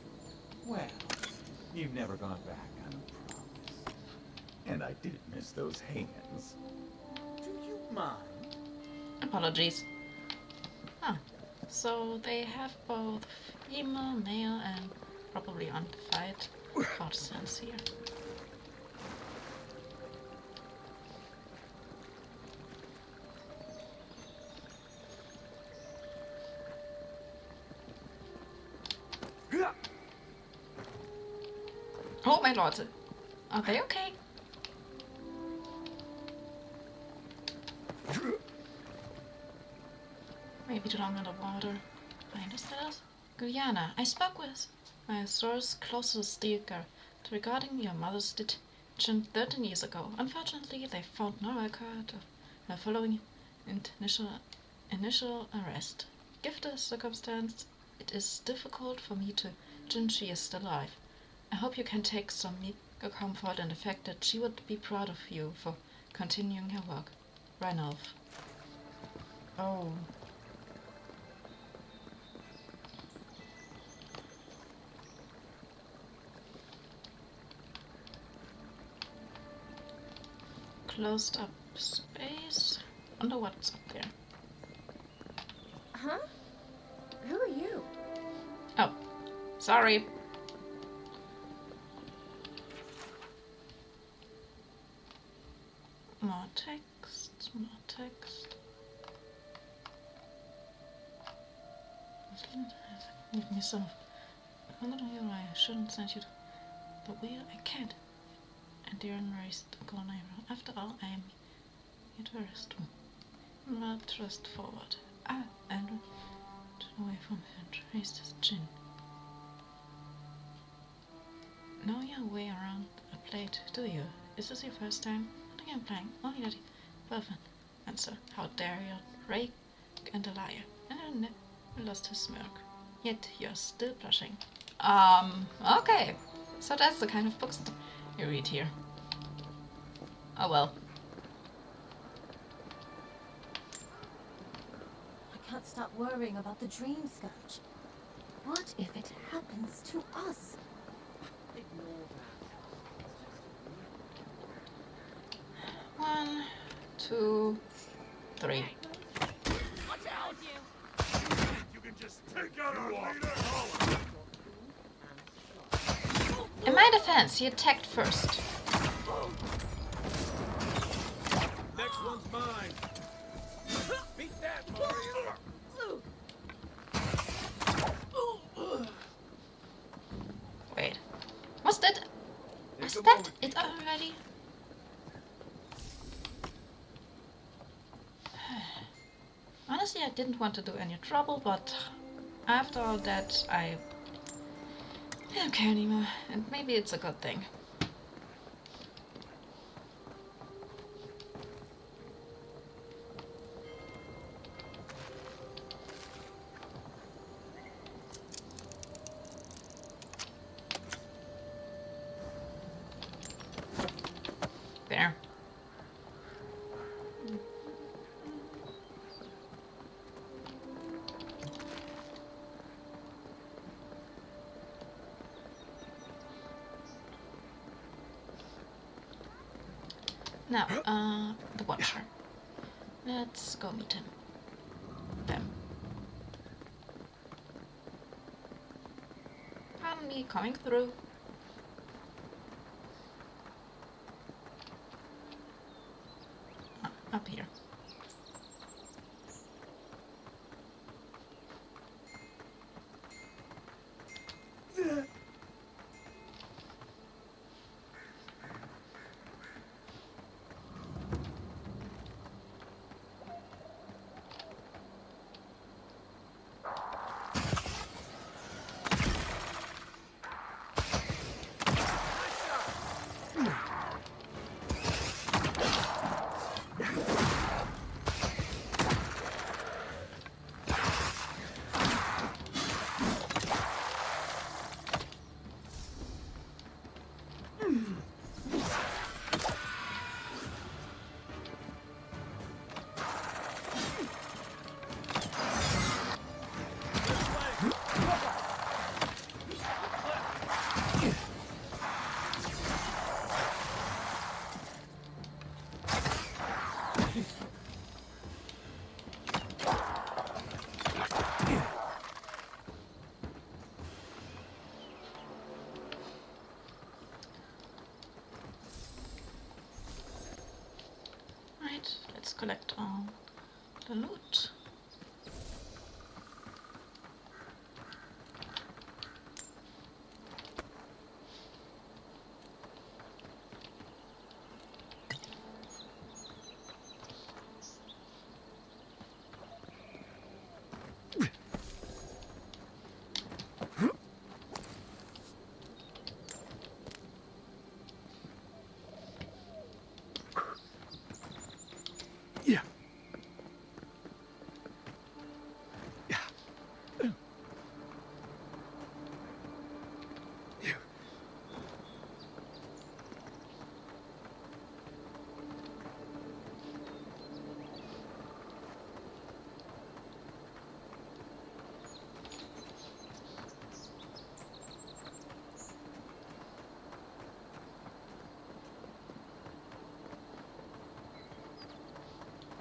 Well, You've never gone back, I don't promise. And I did miss those hands. Do you mind? Apologies. Ah, so they have both female, male, and probably undefined courtesans here. Oh my lord, are they okay? Maybe too long underwater. Find us that? Guyana, I spoke with my source closest Steelker regarding your mother's detention 13 years ago. Unfortunately, they found no record of her following initial arrest. Given the circumstance, it is difficult for me to imagine she is still alive. I hope you can take some comfort in the fact that she would be proud of you for continuing her work. Ranulph. Oh. Closed up space. Wonder what's up there. Huh? Who are you? Oh, sorry. More text, more text. Give me some. I shouldn't send you the wheel. I can't. And Darren raised the corner. After all, I am a tourist. Not trust forward. And turn away from her and raised his chin. Know your way around a plate, do you? Is this your first time? Not again playing. Only that perfect answer. How dare you? Rake and a liar. And I never lost his smirk. Yet you're still blushing. Okay. So that's the kind of books you read here. Oh well. I can't stop worrying about the dream scourge. What if it happens to us? Ignore that. 1, 2, 3. Watch out! You can just take out our leader. In my defense, he attacked first. Next one's mine. Beat that, Mario. Wait. Was that it already? Honestly, I didn't want to do any trouble, but after all that, I don't care anymore, and maybe it's a good thing. There. Now, the Watcher. Let's go meet him. Them. Pardon me, coming through. Up here. Alright, let's collect all the loot.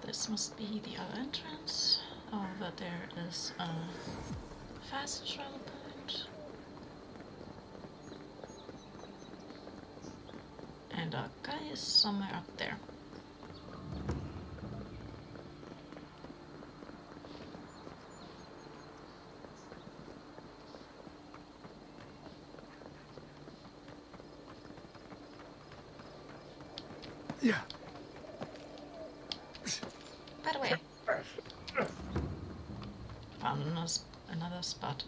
This must be the other entrance. Oh, but there is a fast travel point. And our guy is somewhere up there. Yeah. By the way, found another spot.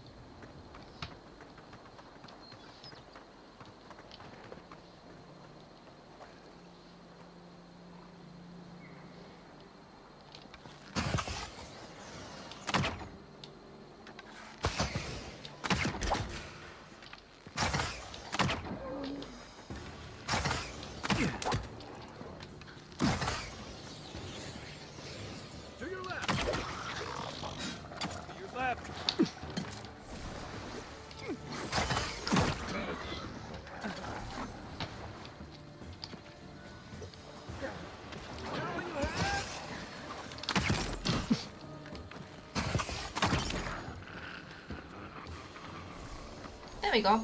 There we go.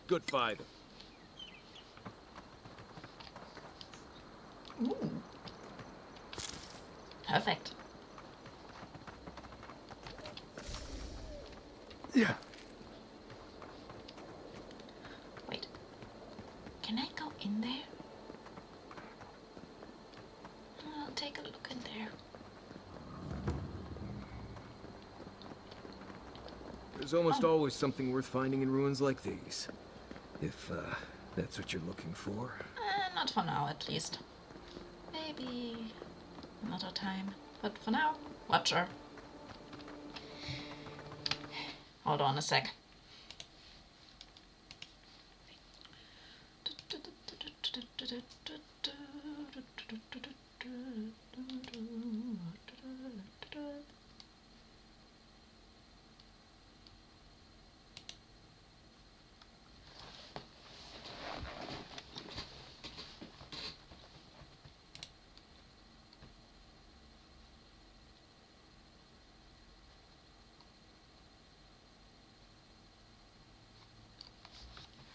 Good fight. Ooh. Perfect. Yeah. Wait. Can I go in there? I'll take a look in there. There's almost always something worth finding in ruins like these. If, that's what you're looking for. Not for now, at least. Maybe another time. But for now, Watcher. Hold on a sec.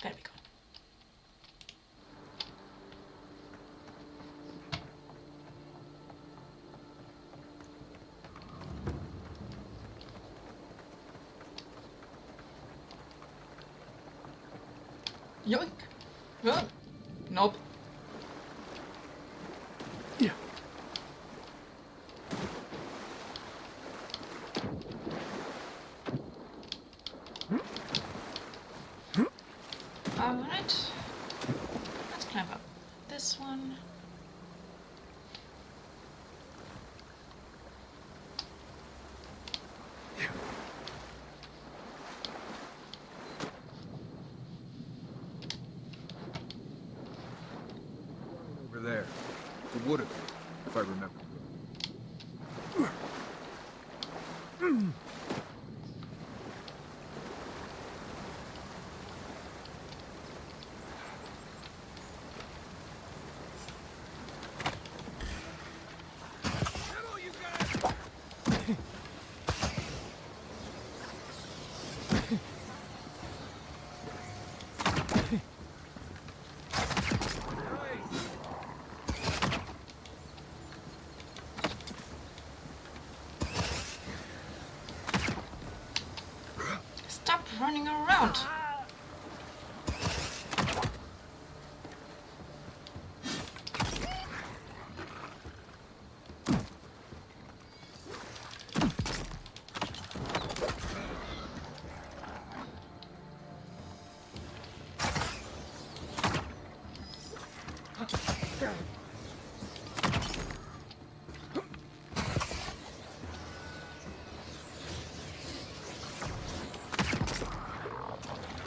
There we go. Yoink! Oh, nope. Yeah. Alright. Let's climb up this one. Over there. It would have been, if I remember. around.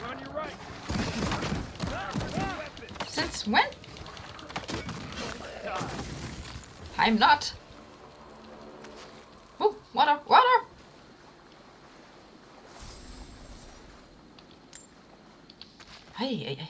On your right. Since when? I'm not. Oh, water, water! Hey, hey, hey.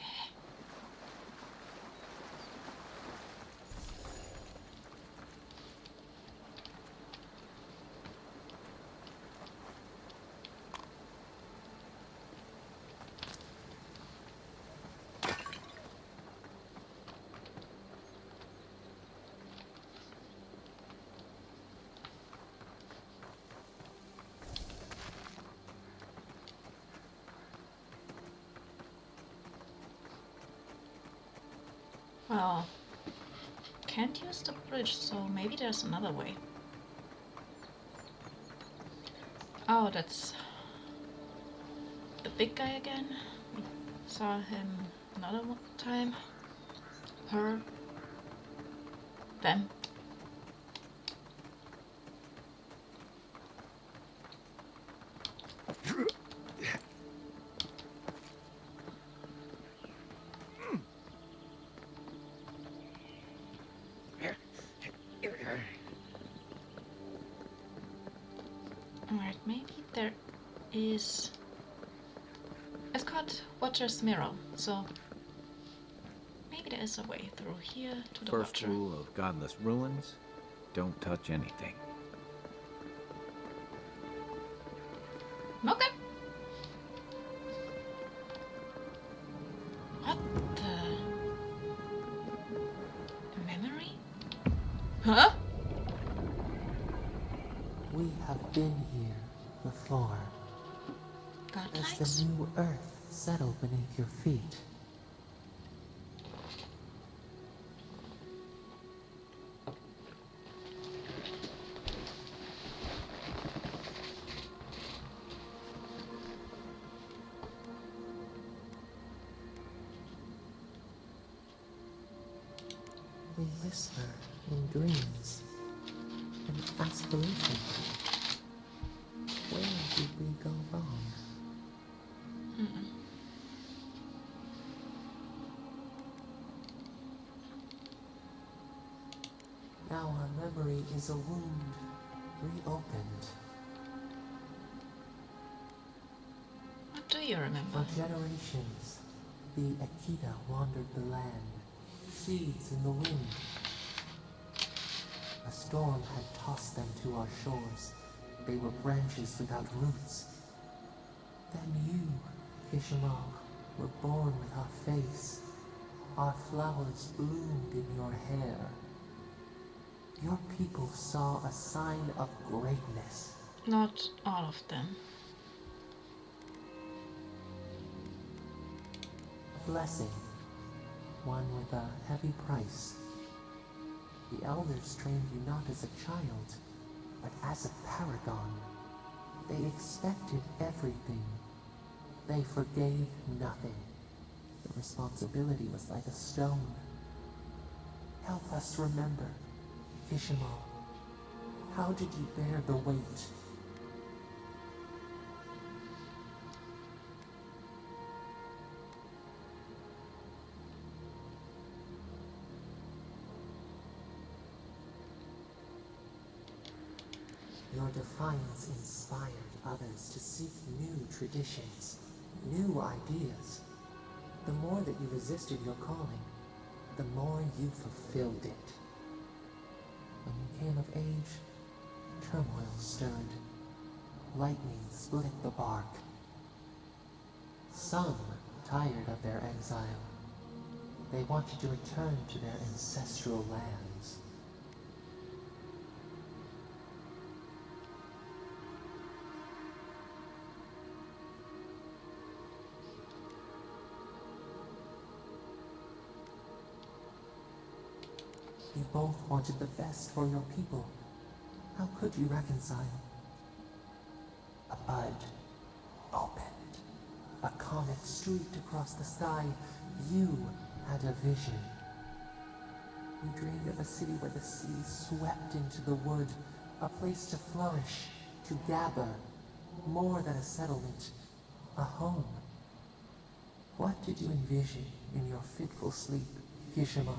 Well, can't use the bridge, so maybe there's another way. Oh, that's the big guy again. We saw him another time. Her. Them. Alright, maybe there is... It's called Watcher's Mirror, so maybe there is a way through here to the First Watcher. rule of Godless Ruins, don't touch anything. Okay. What the... Memory? Huh? We have been here before. As the new earth settled beneath your feet. We whisper in dreams and aspiration. Where did we go wrong? Now our memory is a wound reopened. What do you remember? For generations, the Akita wandered the land, seeds in the wind. A storm had tossed them to our shores. They were branches without roots. Then you, Kishimal, were born with our face. Our flowers bloomed in your hair. Your people saw a sign of greatness. Not all of them. A blessing, one with a heavy price. The elders trained you not as a child, but as a paragon. They expected everything. They forgave nothing. The responsibility was like a stone. Help us remember, Kishimal. How did you bear the weight? Your defiance inspired others to seek new traditions, new ideas. The more that you resisted your calling, the more you fulfilled it. When you came of age, turmoil stirred. Lightning split the bark. Some tired of their exile. They wanted to return to their ancestral lands. You both wanted the best for your people. How could you reconcile? A bud opened. A comet streaked across the sky. You had a vision. You dreamed of a city where the sea swept into the wood, a place to flourish, to gather, more than a settlement, a home. What did you envision in your fitful sleep, Kishima?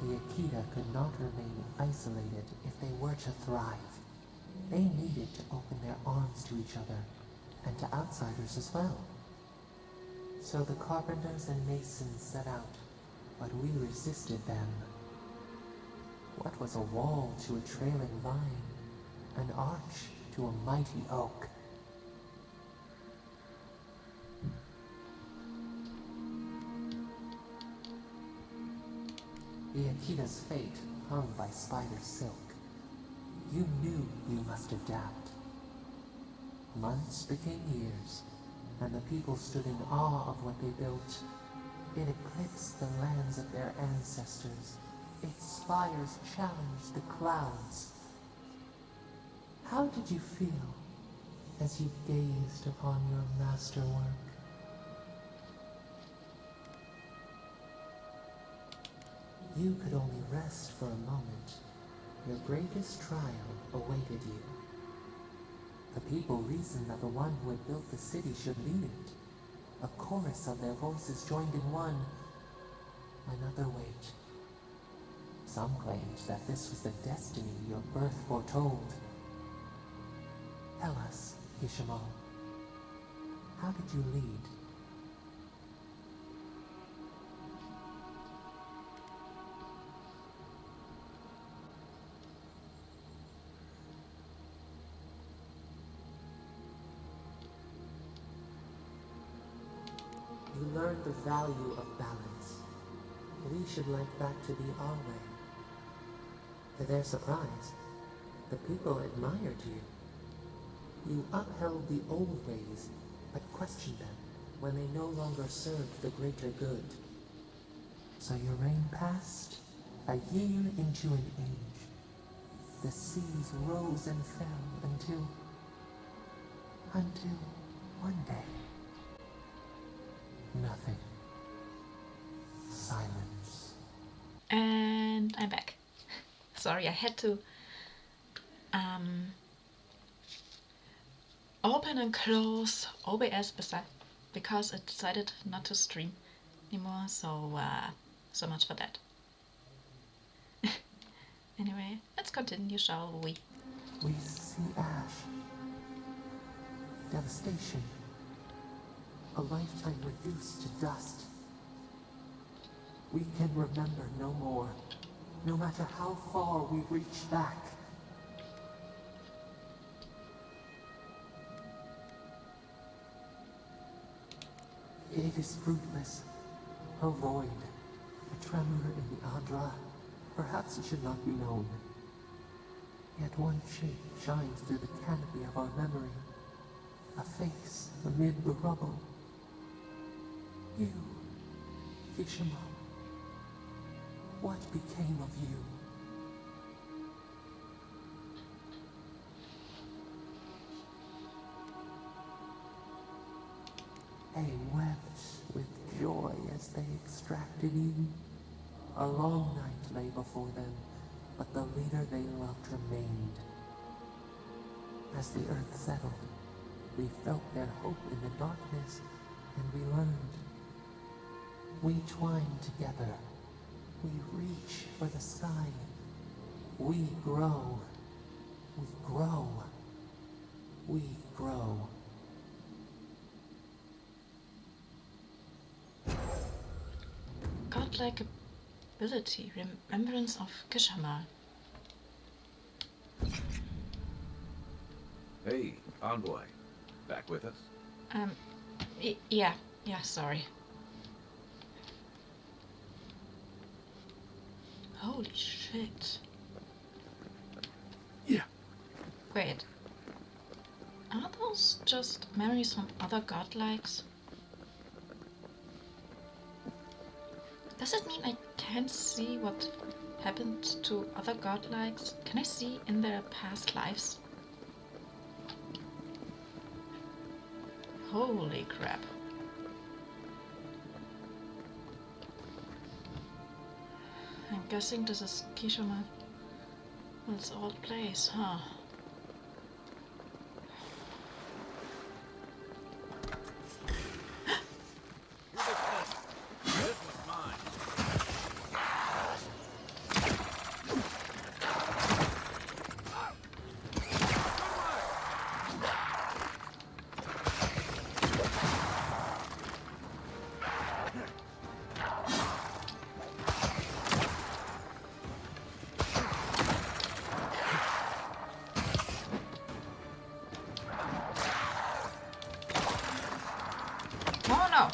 The Akita could not remain isolated if they were to thrive. They needed to open their arms to each other, and to outsiders as well. So the carpenters and masons set out, but we resisted them. What was a wall to a trailing vine, an arch to a mighty oak? The Akita's fate hung by spider silk. You knew you must adapt. Months became years, and the people stood in awe of what they built. It eclipsed the lands of their ancestors. Its spires challenged the clouds. How did you feel as you gazed upon your masterwork? You could only rest for a moment. Your greatest trial awaited you. The people reasoned that the one who had built the city should lead it. A chorus of their voices joined in one. Another wait. Some claimed that this was the destiny your birth foretold. Tell us, Kishima, how did you lead? You learned the value of balance. We should like that to be our way. To their surprise, the people admired you. You upheld the old ways, but questioned them when they no longer served the greater good. So your reign passed, a year into an age. The seas rose and fell until one day. Nothing. Silence. And I'm back. Sorry, I had to open and close OBS because it decided not to stream anymore, so so much for that. Anyway, let's continue, shall we? We see ash. Devastation. A lifetime reduced to dust. We can remember no more, no matter how far we reach back. It is fruitless, a void, a tremor in the Adra. Perhaps it should not be known. Yet one shape shines through the canopy of our memory, a face amid the rubble. You, Kishima, what became of you? They wept with joy as they extracted you. A long night lay before them, but the leader they loved remained. As the earth settled, we felt their hope in the darkness, and we learned. We twine together. We reach for the sky. We grow. We grow. We grow. Godlike ability, remembrance of Kishama. Hey, Envoy. Back with us? Yeah, sorry. Holy shit. Wait. Are those just memories from other godlikes? Does it mean I can't see what happened to other godlikes? Can I see in their past lives? Holy crap. I'm guessing this is Kishima's old place, huh? Oh no!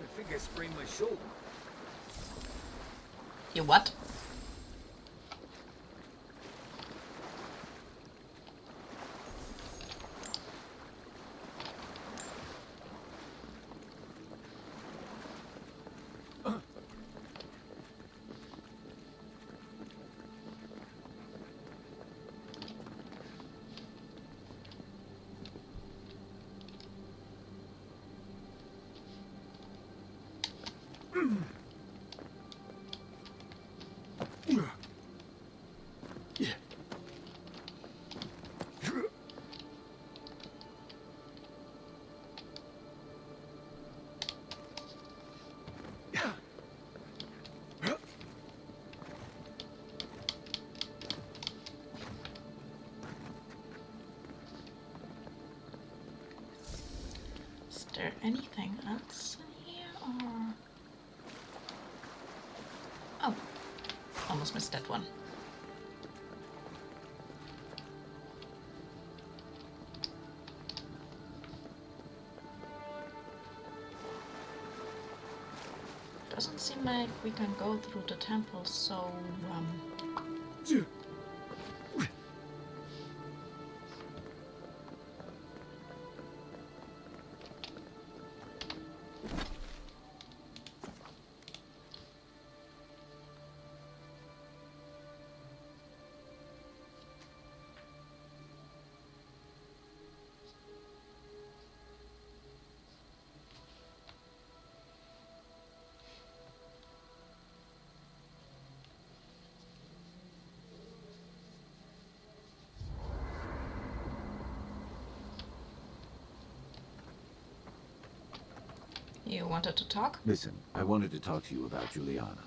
I think I sprained my shoulder. You what? Is there anything else in here, or... Oh, almost missed that one. Doesn't seem like we can go through the temple, so You wanted to talk? Listen, I wanted to talk to you about Juliana.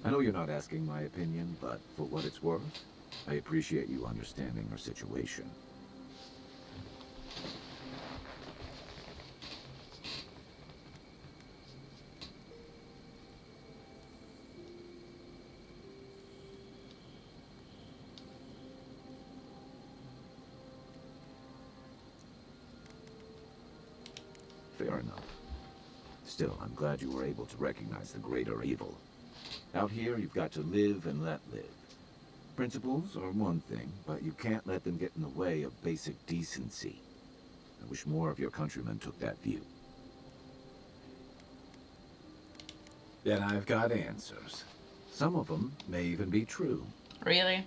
I know you're not asking my opinion, but for what it's worth, I appreciate you understanding her situation. Fair enough. Still, I'm glad you were able to recognize the greater evil. Out here, you've got to live and let live. Principles are one thing, but you can't let them get in the way of basic decency. I wish more of your countrymen took that view. Then I've got answers. Some of them may even be true. Really?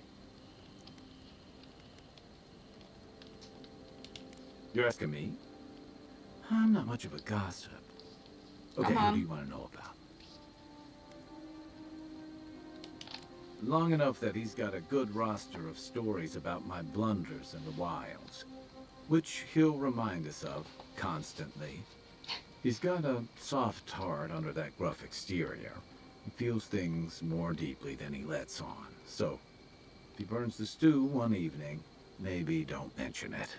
You're asking me? I'm not much of a gossip. Okay, who do you want to know about? long enough that he's got a good roster of stories about my blunders in the wilds, which he'll remind us of constantly. He's got a soft heart under that gruff exterior. He feels things more deeply than he lets on, so if he burns the stew one evening, maybe don't mention it.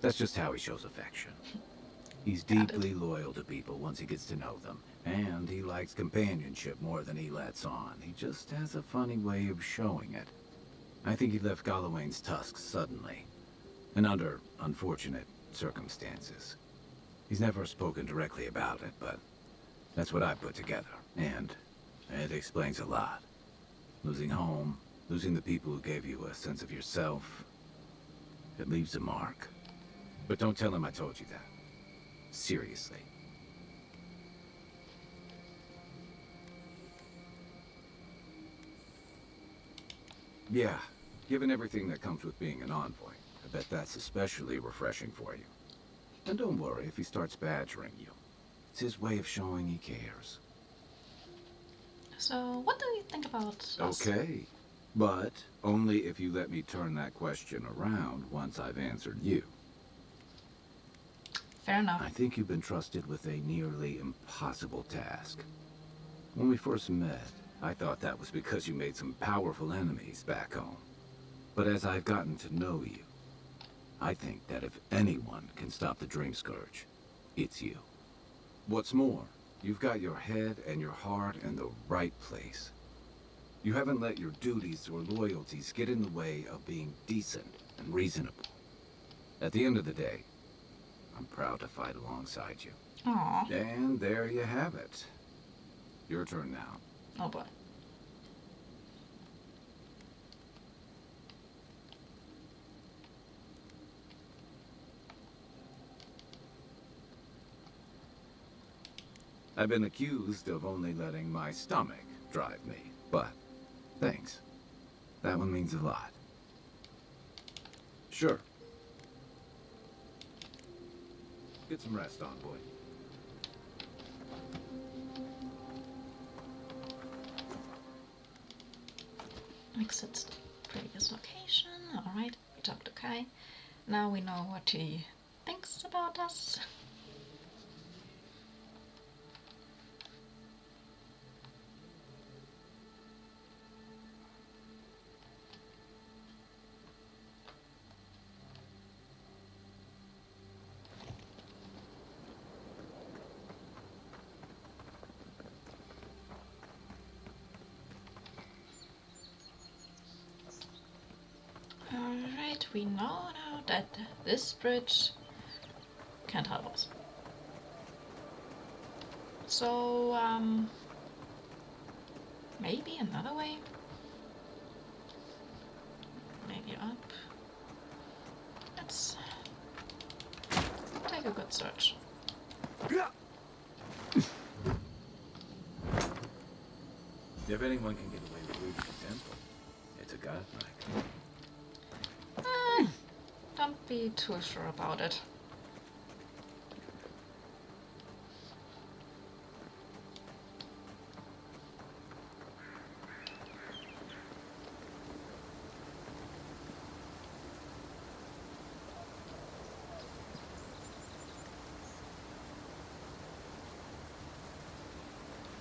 That's just how he shows affection. He's deeply loyal to people once he gets to know them, and he likes companionship more than he lets on. He just has a funny way of showing it. I think he left Gallowayne's tusks suddenly, and under unfortunate circumstances. He's never spoken directly about it, but that's what I put together, and it explains a lot. Losing home, losing the people who gave you a sense of yourself, it leaves a mark. But don't tell him I told you that. Seriously. Yeah, given everything that comes with being an envoy, I bet that's especially refreshing for you. And don't worry if he starts badgering you. It's his way of showing he cares. So, what do you think about us? Okay, but only if you let me turn that question around once I've answered you. Fair enough. I think you've been trusted with a nearly impossible task. When we first met, I thought that was because you made some powerful enemies back home. But as I've gotten to know you, I think that if anyone can stop the Dream Scourge, it's you. What's more, you've got your head and your heart in the right place. You haven't let your duties or loyalties get in the way of being decent and reasonable. At the end of the day, I'm proud to fight alongside you. Aww. And there you have it. Your turn now. Oh boy. I've been accused of only letting my stomach drive me, but thanks. That one means a lot. Sure. Get some rest, envoy. Exit previous location. Alright, we talked to Kai. Now we know what he thinks about us. Alright, we know now that this bridge can't help us. So, maybe another way? Maybe up? Let's take a good search. If anyone can get away with looting the temple, it's a godlike. Don't be too sure about it.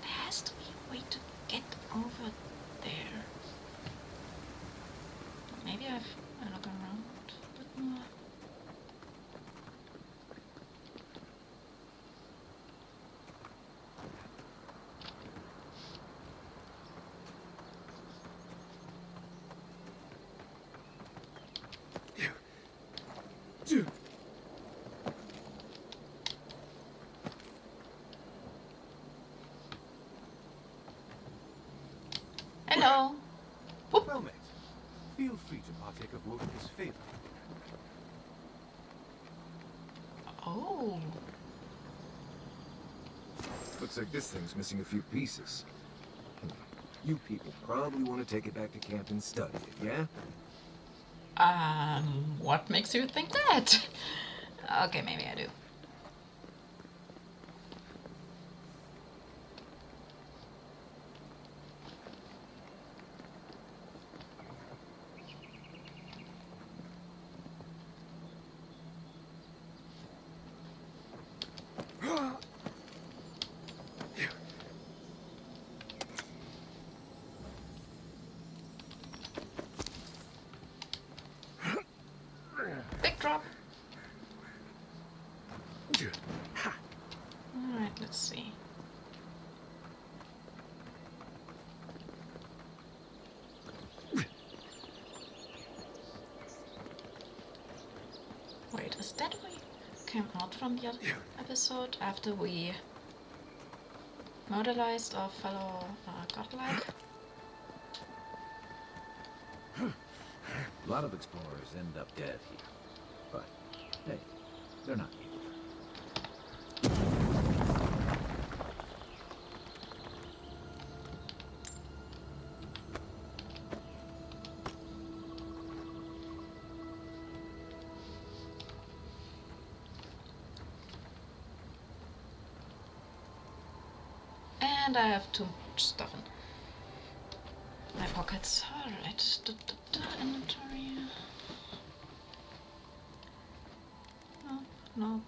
There has to be a way to get over there. Maybe I look around a bit more. Hello. Well met. Feel free to partake of Woden's favor. Oh. Looks like this thing's missing a few pieces. You people probably want to take it back to camp and study it, yeah? What makes you think that? Okay, maybe I do. Big drop. Alright, let's see. Wait, is that we came out from the other episode after we modelized our fellow godlike? A lot of explorers end up dead here. But, hey, they're not evil. And I have too much stuff in my pockets. Alright, inventory. Nope, nope.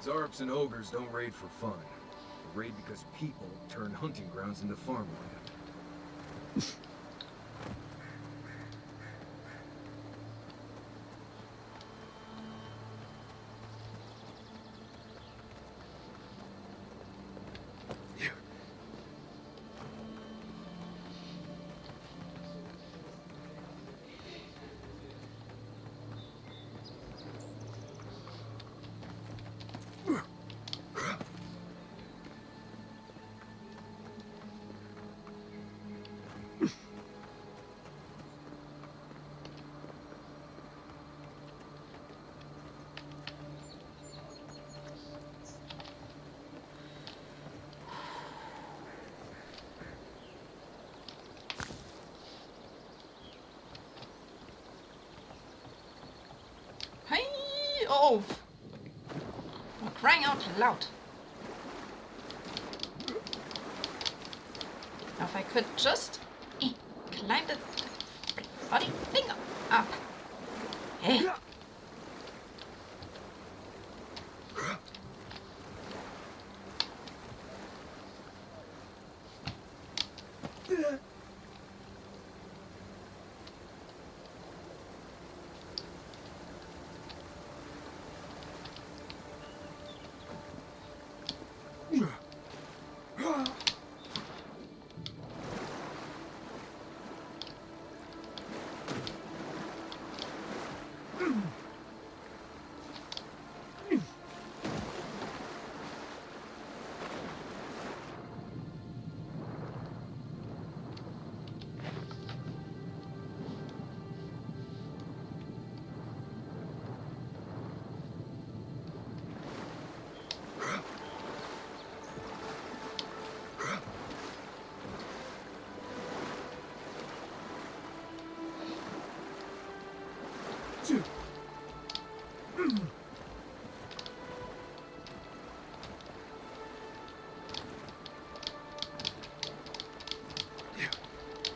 Zarps and ogres don't raid for fun. They raid because people turn hunting grounds into farmland. Hey! Oh! I'm crying out loud. Now if I could just climb the bloody thing up. Hey!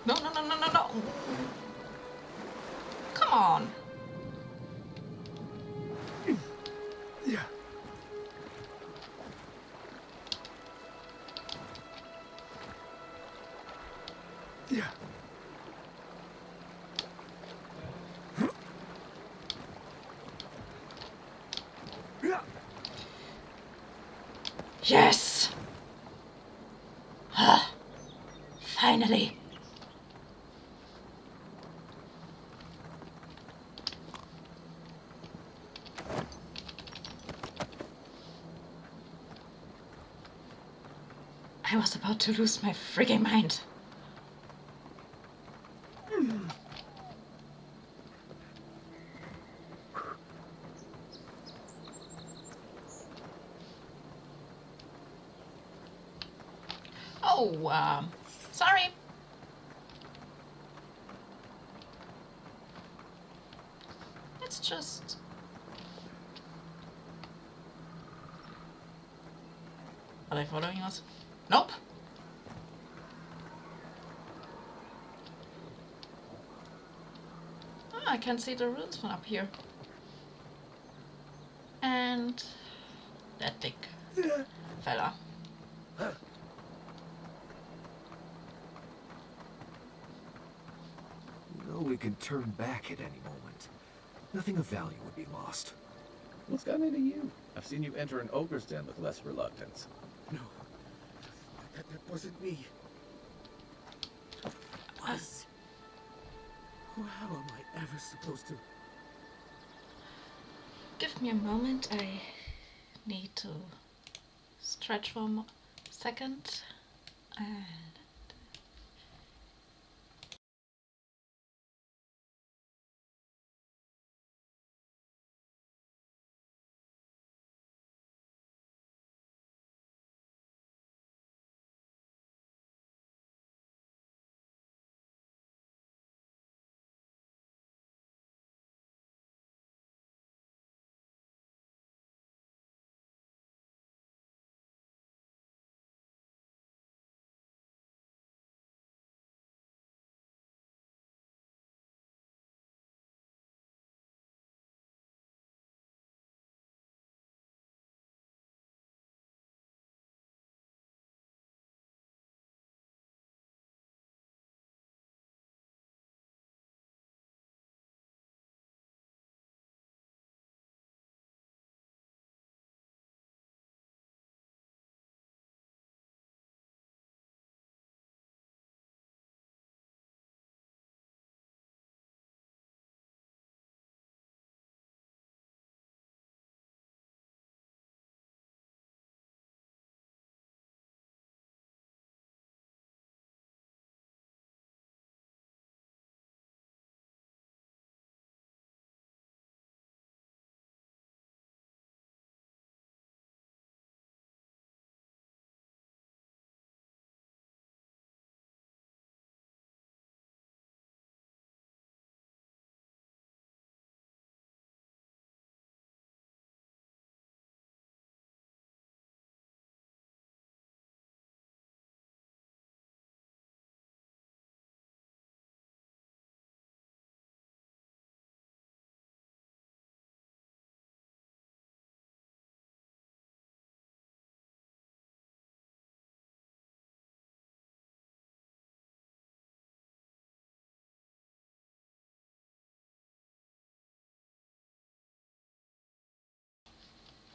No, no, no, no, no, no. Come on. Yes! Ah, finally. I was about to lose my frigging mind. Oh, sorry. It's just... Are they following us? Nope. Oh, I can see the ruins from up here. And that big fella. You know we can turn back at any moment. Nothing of value would be lost. What's gotten into you? I've seen you enter an ogre's den with less reluctance. No. That wasn't me. Was. How am I ever supposed to... Give me a moment. I need to stretch for a second. And...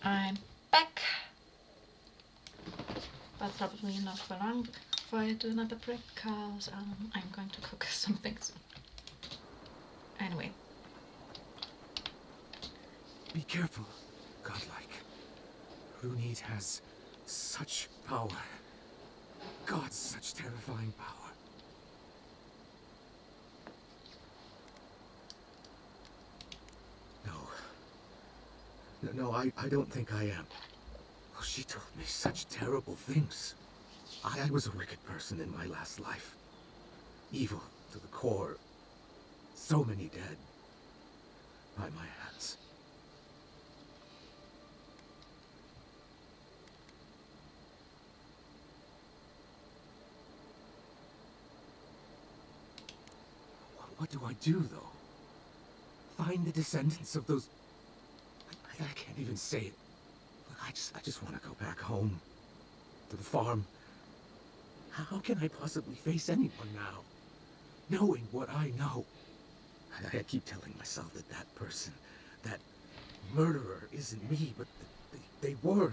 I'm back. But probably not for long before I do another break, because I'm going to cook something soon. Anyway. Be careful, godlike. Runid has such power. God, such terrifying power. No, I don't think I am. Oh, she told me such terrible things. I was a wicked person in my last life. Evil to the core. So many dead. By my hands. What do I do, though? Find the descendants of those... I can't even say it. Look, I just want to go back home. To the farm. How can I possibly face anyone now? knowing what I know. I keep telling myself that that person, that murderer isn't me, but they were.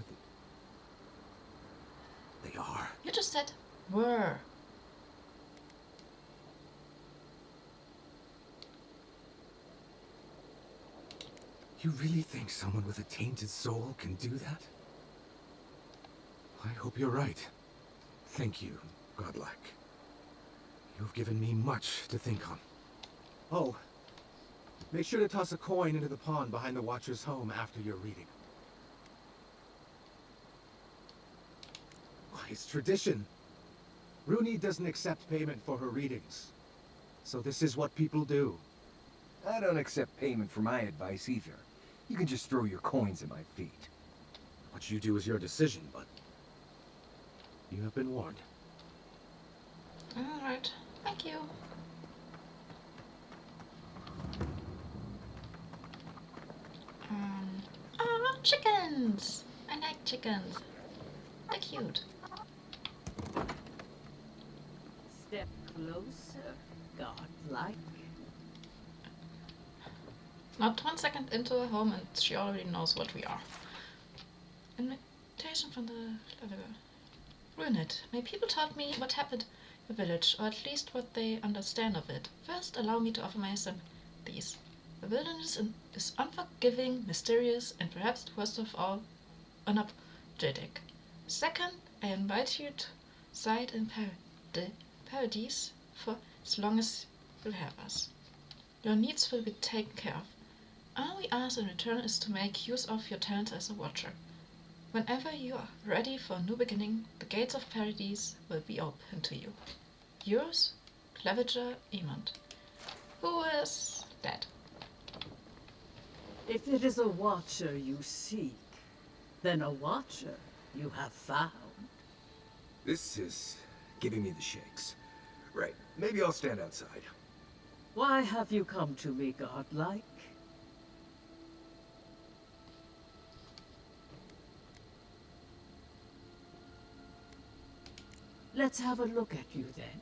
They are. You just said were. You really think someone with a tainted soul can do that? I hope you're right. Thank you, Godlike. You've given me much to think on. Oh, make sure to toss a coin into the pond behind the Watcher's home after your reading. Why, it's tradition. Rooney doesn't accept payment for her readings. So this is what people do. I don't accept payment for my advice either. You can just throw your coins at my feet. What you do is your decision, but you have been warned. Alright, thank you. Oh, chickens! I like chickens. They're cute. Step closer, godlike. Not 1 second into her home and she already knows what we are. Invitation from the clever. Ruin it. My people told me what happened in the village, or at least what they understand of it. First, allow me to offer my sympathies. The wilderness is unforgiving, mysterious, and perhaps worst of all, unapologetic. Second, I invite you to reside in paradise for as long as you'll have us. Your needs will be taken care of. All we ask in return is to make use of your talents as a watcher. Whenever you are ready for a new beginning, the gates of paradise will be open to you. Yours, Clevenger Emond, who is dead. If it is a watcher you seek, then a watcher you have found. This is giving me the shakes. Right, maybe I'll stand outside. Why have you come to me, godlike? Let's have a look at you then.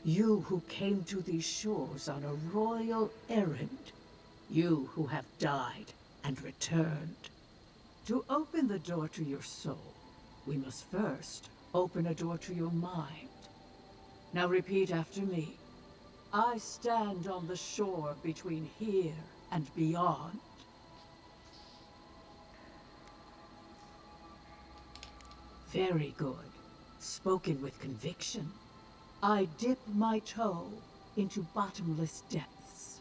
You who came to these shores on a royal errand. You who have died and returned. To open the door to your soul, we must first open a door to your mind. Now repeat after me. I stand on the shore between here and beyond. Very good. Spoken with conviction. I dip my toe into bottomless depths.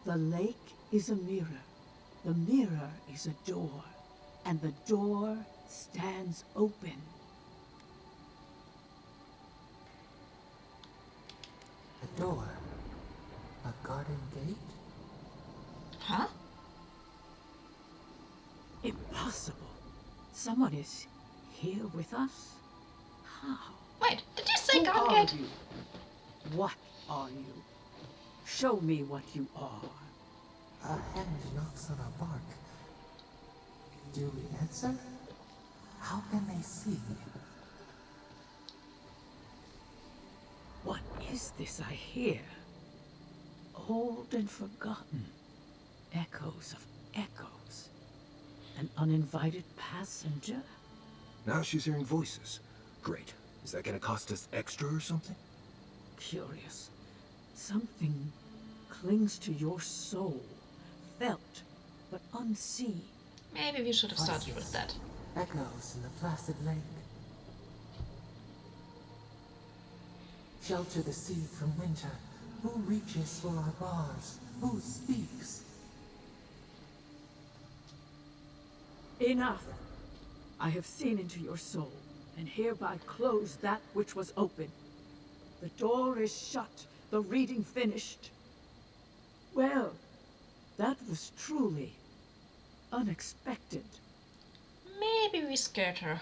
The lake is a mirror. The mirror is a door. And the door stands open. A door? A garden gate? Huh? Impossible. Someone is here with us? How? Wait, did you say Who garden are gate? you? What are you? Show me what you are. A hand knocks on our bark. Do we answer? How can they see? What is this I hear? Old and forgotten. Echoes of echoes. An uninvited passenger? Now she's hearing voices. Great. Is that gonna cost us extra or something? Curious. Something clings to your soul. Felt, but unseen. Maybe we should have started with that. Echoes in the placid lake. Shelter the seed from winter. Who reaches for our bars? Who speaks? Enough! I have seen into your soul, and hereby close that which was open. The door is shut, the reading finished. Well, that was truly unexpected. Maybe we scared her.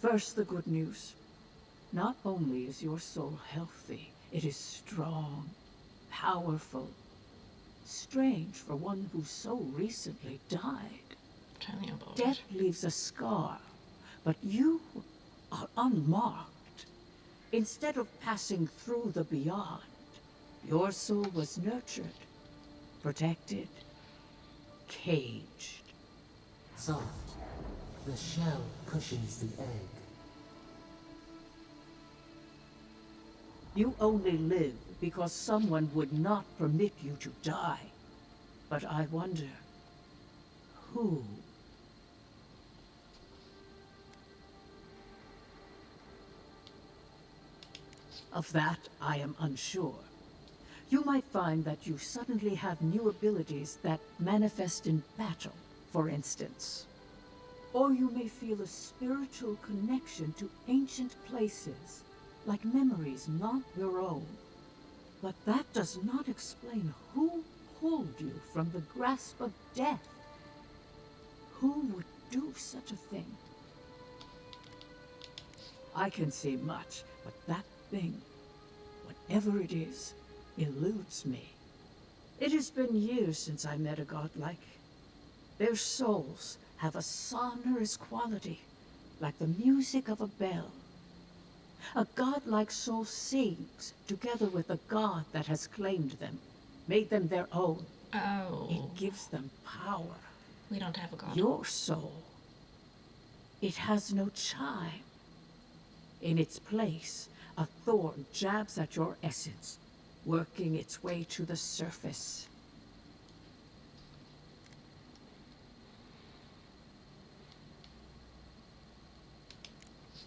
First, the good news. Not only is your soul healthy, it is strong, powerful. strange for one who so recently died. Tell me about Death leaves a scar, but you are unmarked. Instead of passing through the beyond, your soul was nurtured, protected, caged. Soft. The shell cushions the egg. You only live because someone would not permit you to die. But I wonder, who? Of that, I am unsure. You might find that you suddenly have new abilities that manifest in battle, for instance. Or you may feel a spiritual connection to ancient places, like memories not your own. But that does not explain who pulled you from the grasp of death. Who would do such a thing? I can see much, but that thing, whatever it is, eludes me. It has been years since I met a godlike. Their souls have a sonorous quality, like the music of a bell. A godlike soul sings together with a god that has claimed them, made them their own. Oh. It gives them power. We don't have a god. Your soul, it has no chime. In its place, a thorn jabs at your essence, working its way to the surface.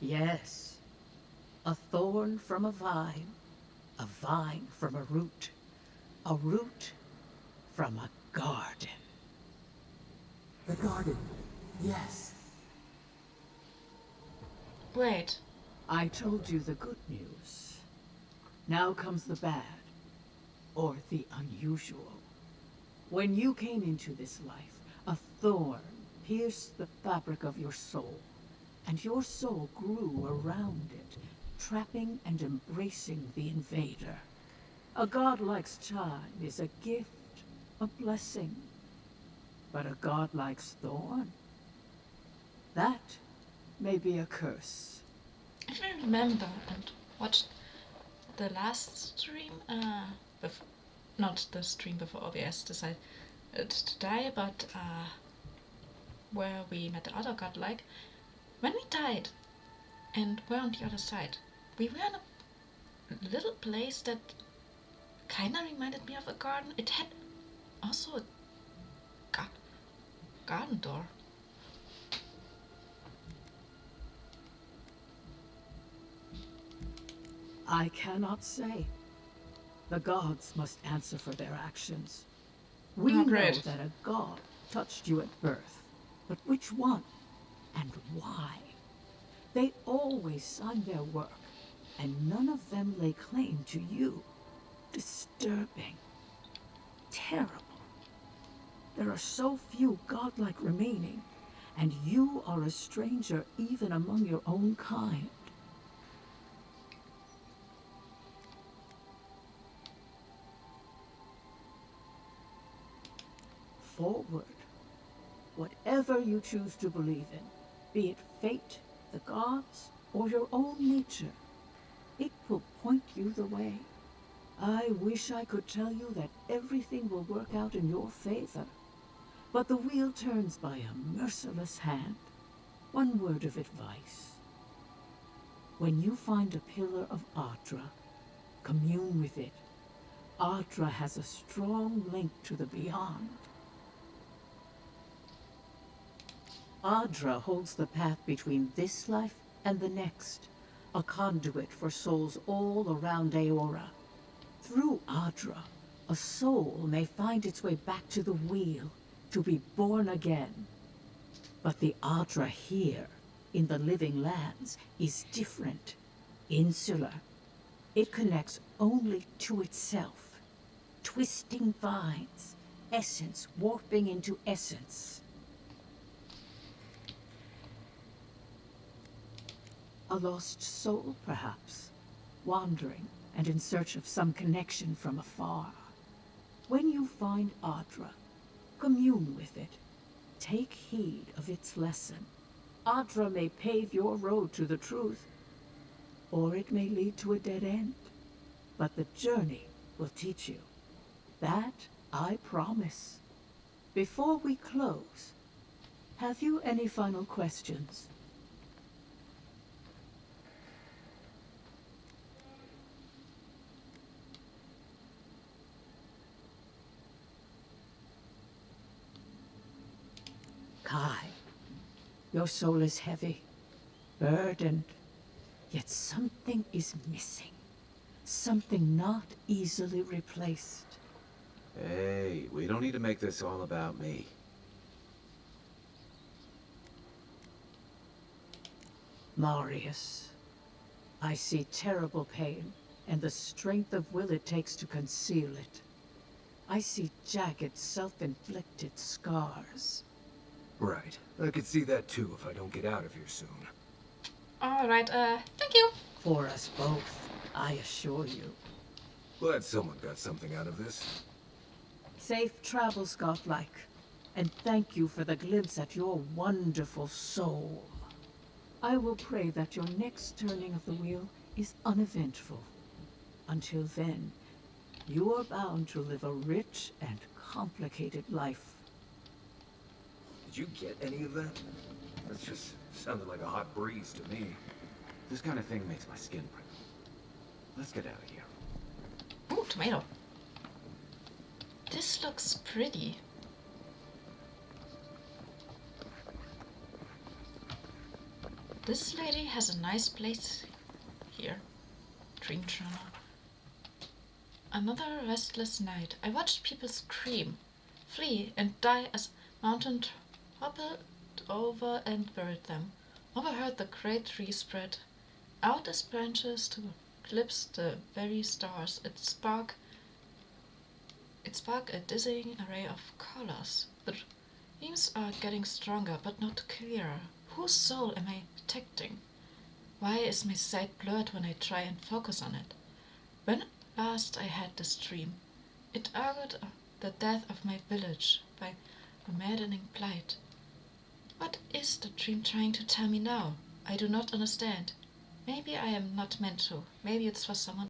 Yes, a thorn from a vine from a root from a garden. The garden, yes. Wait. I told you the good news. Now comes the bad, or the unusual. When you came into this life, a thorn pierced the fabric of your soul, and your soul grew around it, trapping and embracing the invader. A godlike's chime is a gift, a blessing. But a godlike's thorn? That may be a curse. If I remember and watched the last stream, not the stream before OBS decided to die, but where we met the other godlike, when we died and were on the other side, we were in a little place that kinda reminded me of a garden. It had also a garden door. I cannot say. The gods must answer for their actions. We know that a god touched you at birth, but which one and why? They always sign their work, and none of them lay claim to you. Disturbing. Terrible. There are so few godlike remaining, and you are a stranger even among your own kind. Forward. Whatever you choose to believe in, be it fate, the gods, or your own nature, it will point you the way. I wish I could tell you that everything will work out in your favor, but the wheel turns by a merciless hand. One word of advice. When you find a pillar of Ardra, commune with it. Ardra has a strong link to the beyond. Ardra holds the path between this life and the next, a conduit for souls all around Aora. Through Ardra, a soul may find its way back to the wheel, to be born again. But the Ardra here, in the living lands, is different, insular. It connects only to itself. Twisting vines, essence warping into essence. A lost soul, perhaps, wandering and in search of some connection from afar. When you find Adra, commune with it. Take heed of its lesson. Adra may pave your road to the truth, or it may lead to a dead end. But the journey will teach you. That I promise. Before we close, have you any final questions? Kai, your soul is heavy, burdened, yet something is missing. Something not easily replaced. Hey, we don't need to make this all about me. Marius, I see terrible pain and the strength of will it takes to conceal it. I see jagged, self-inflicted scars. Right. I could see that too if I don't get out of here soon. Alright, thank you. For us both, I assure you. Glad someone got something out of this. Safe travels, Godlike. And thank you for the glimpse at your wonderful soul. I will pray that your next turning of the wheel is uneventful. Until then, you are bound to live a rich and complicated life. Did you get any of that? That just sounded like a hot breeze to me. This kind of thing makes my skin prickle. Let's get out of here. Ooh, tomato. This looks pretty. This lady has a nice place here. Dream journal. Another restless night. I watched people scream, flee, and die as mountain toppled over and buried them. Overheard the great tree spread out its branches to eclipse the very stars. It sparked a dizzying array of colors. The beams are getting stronger, but not clearer. Whose soul am I detecting? Why is my sight blurred when I try and focus on it? When last I had this dream, it argued the death of my village by a maddening blight. What is the dream trying to tell me now? I do not understand. Maybe I am not meant to. Maybe it's for someone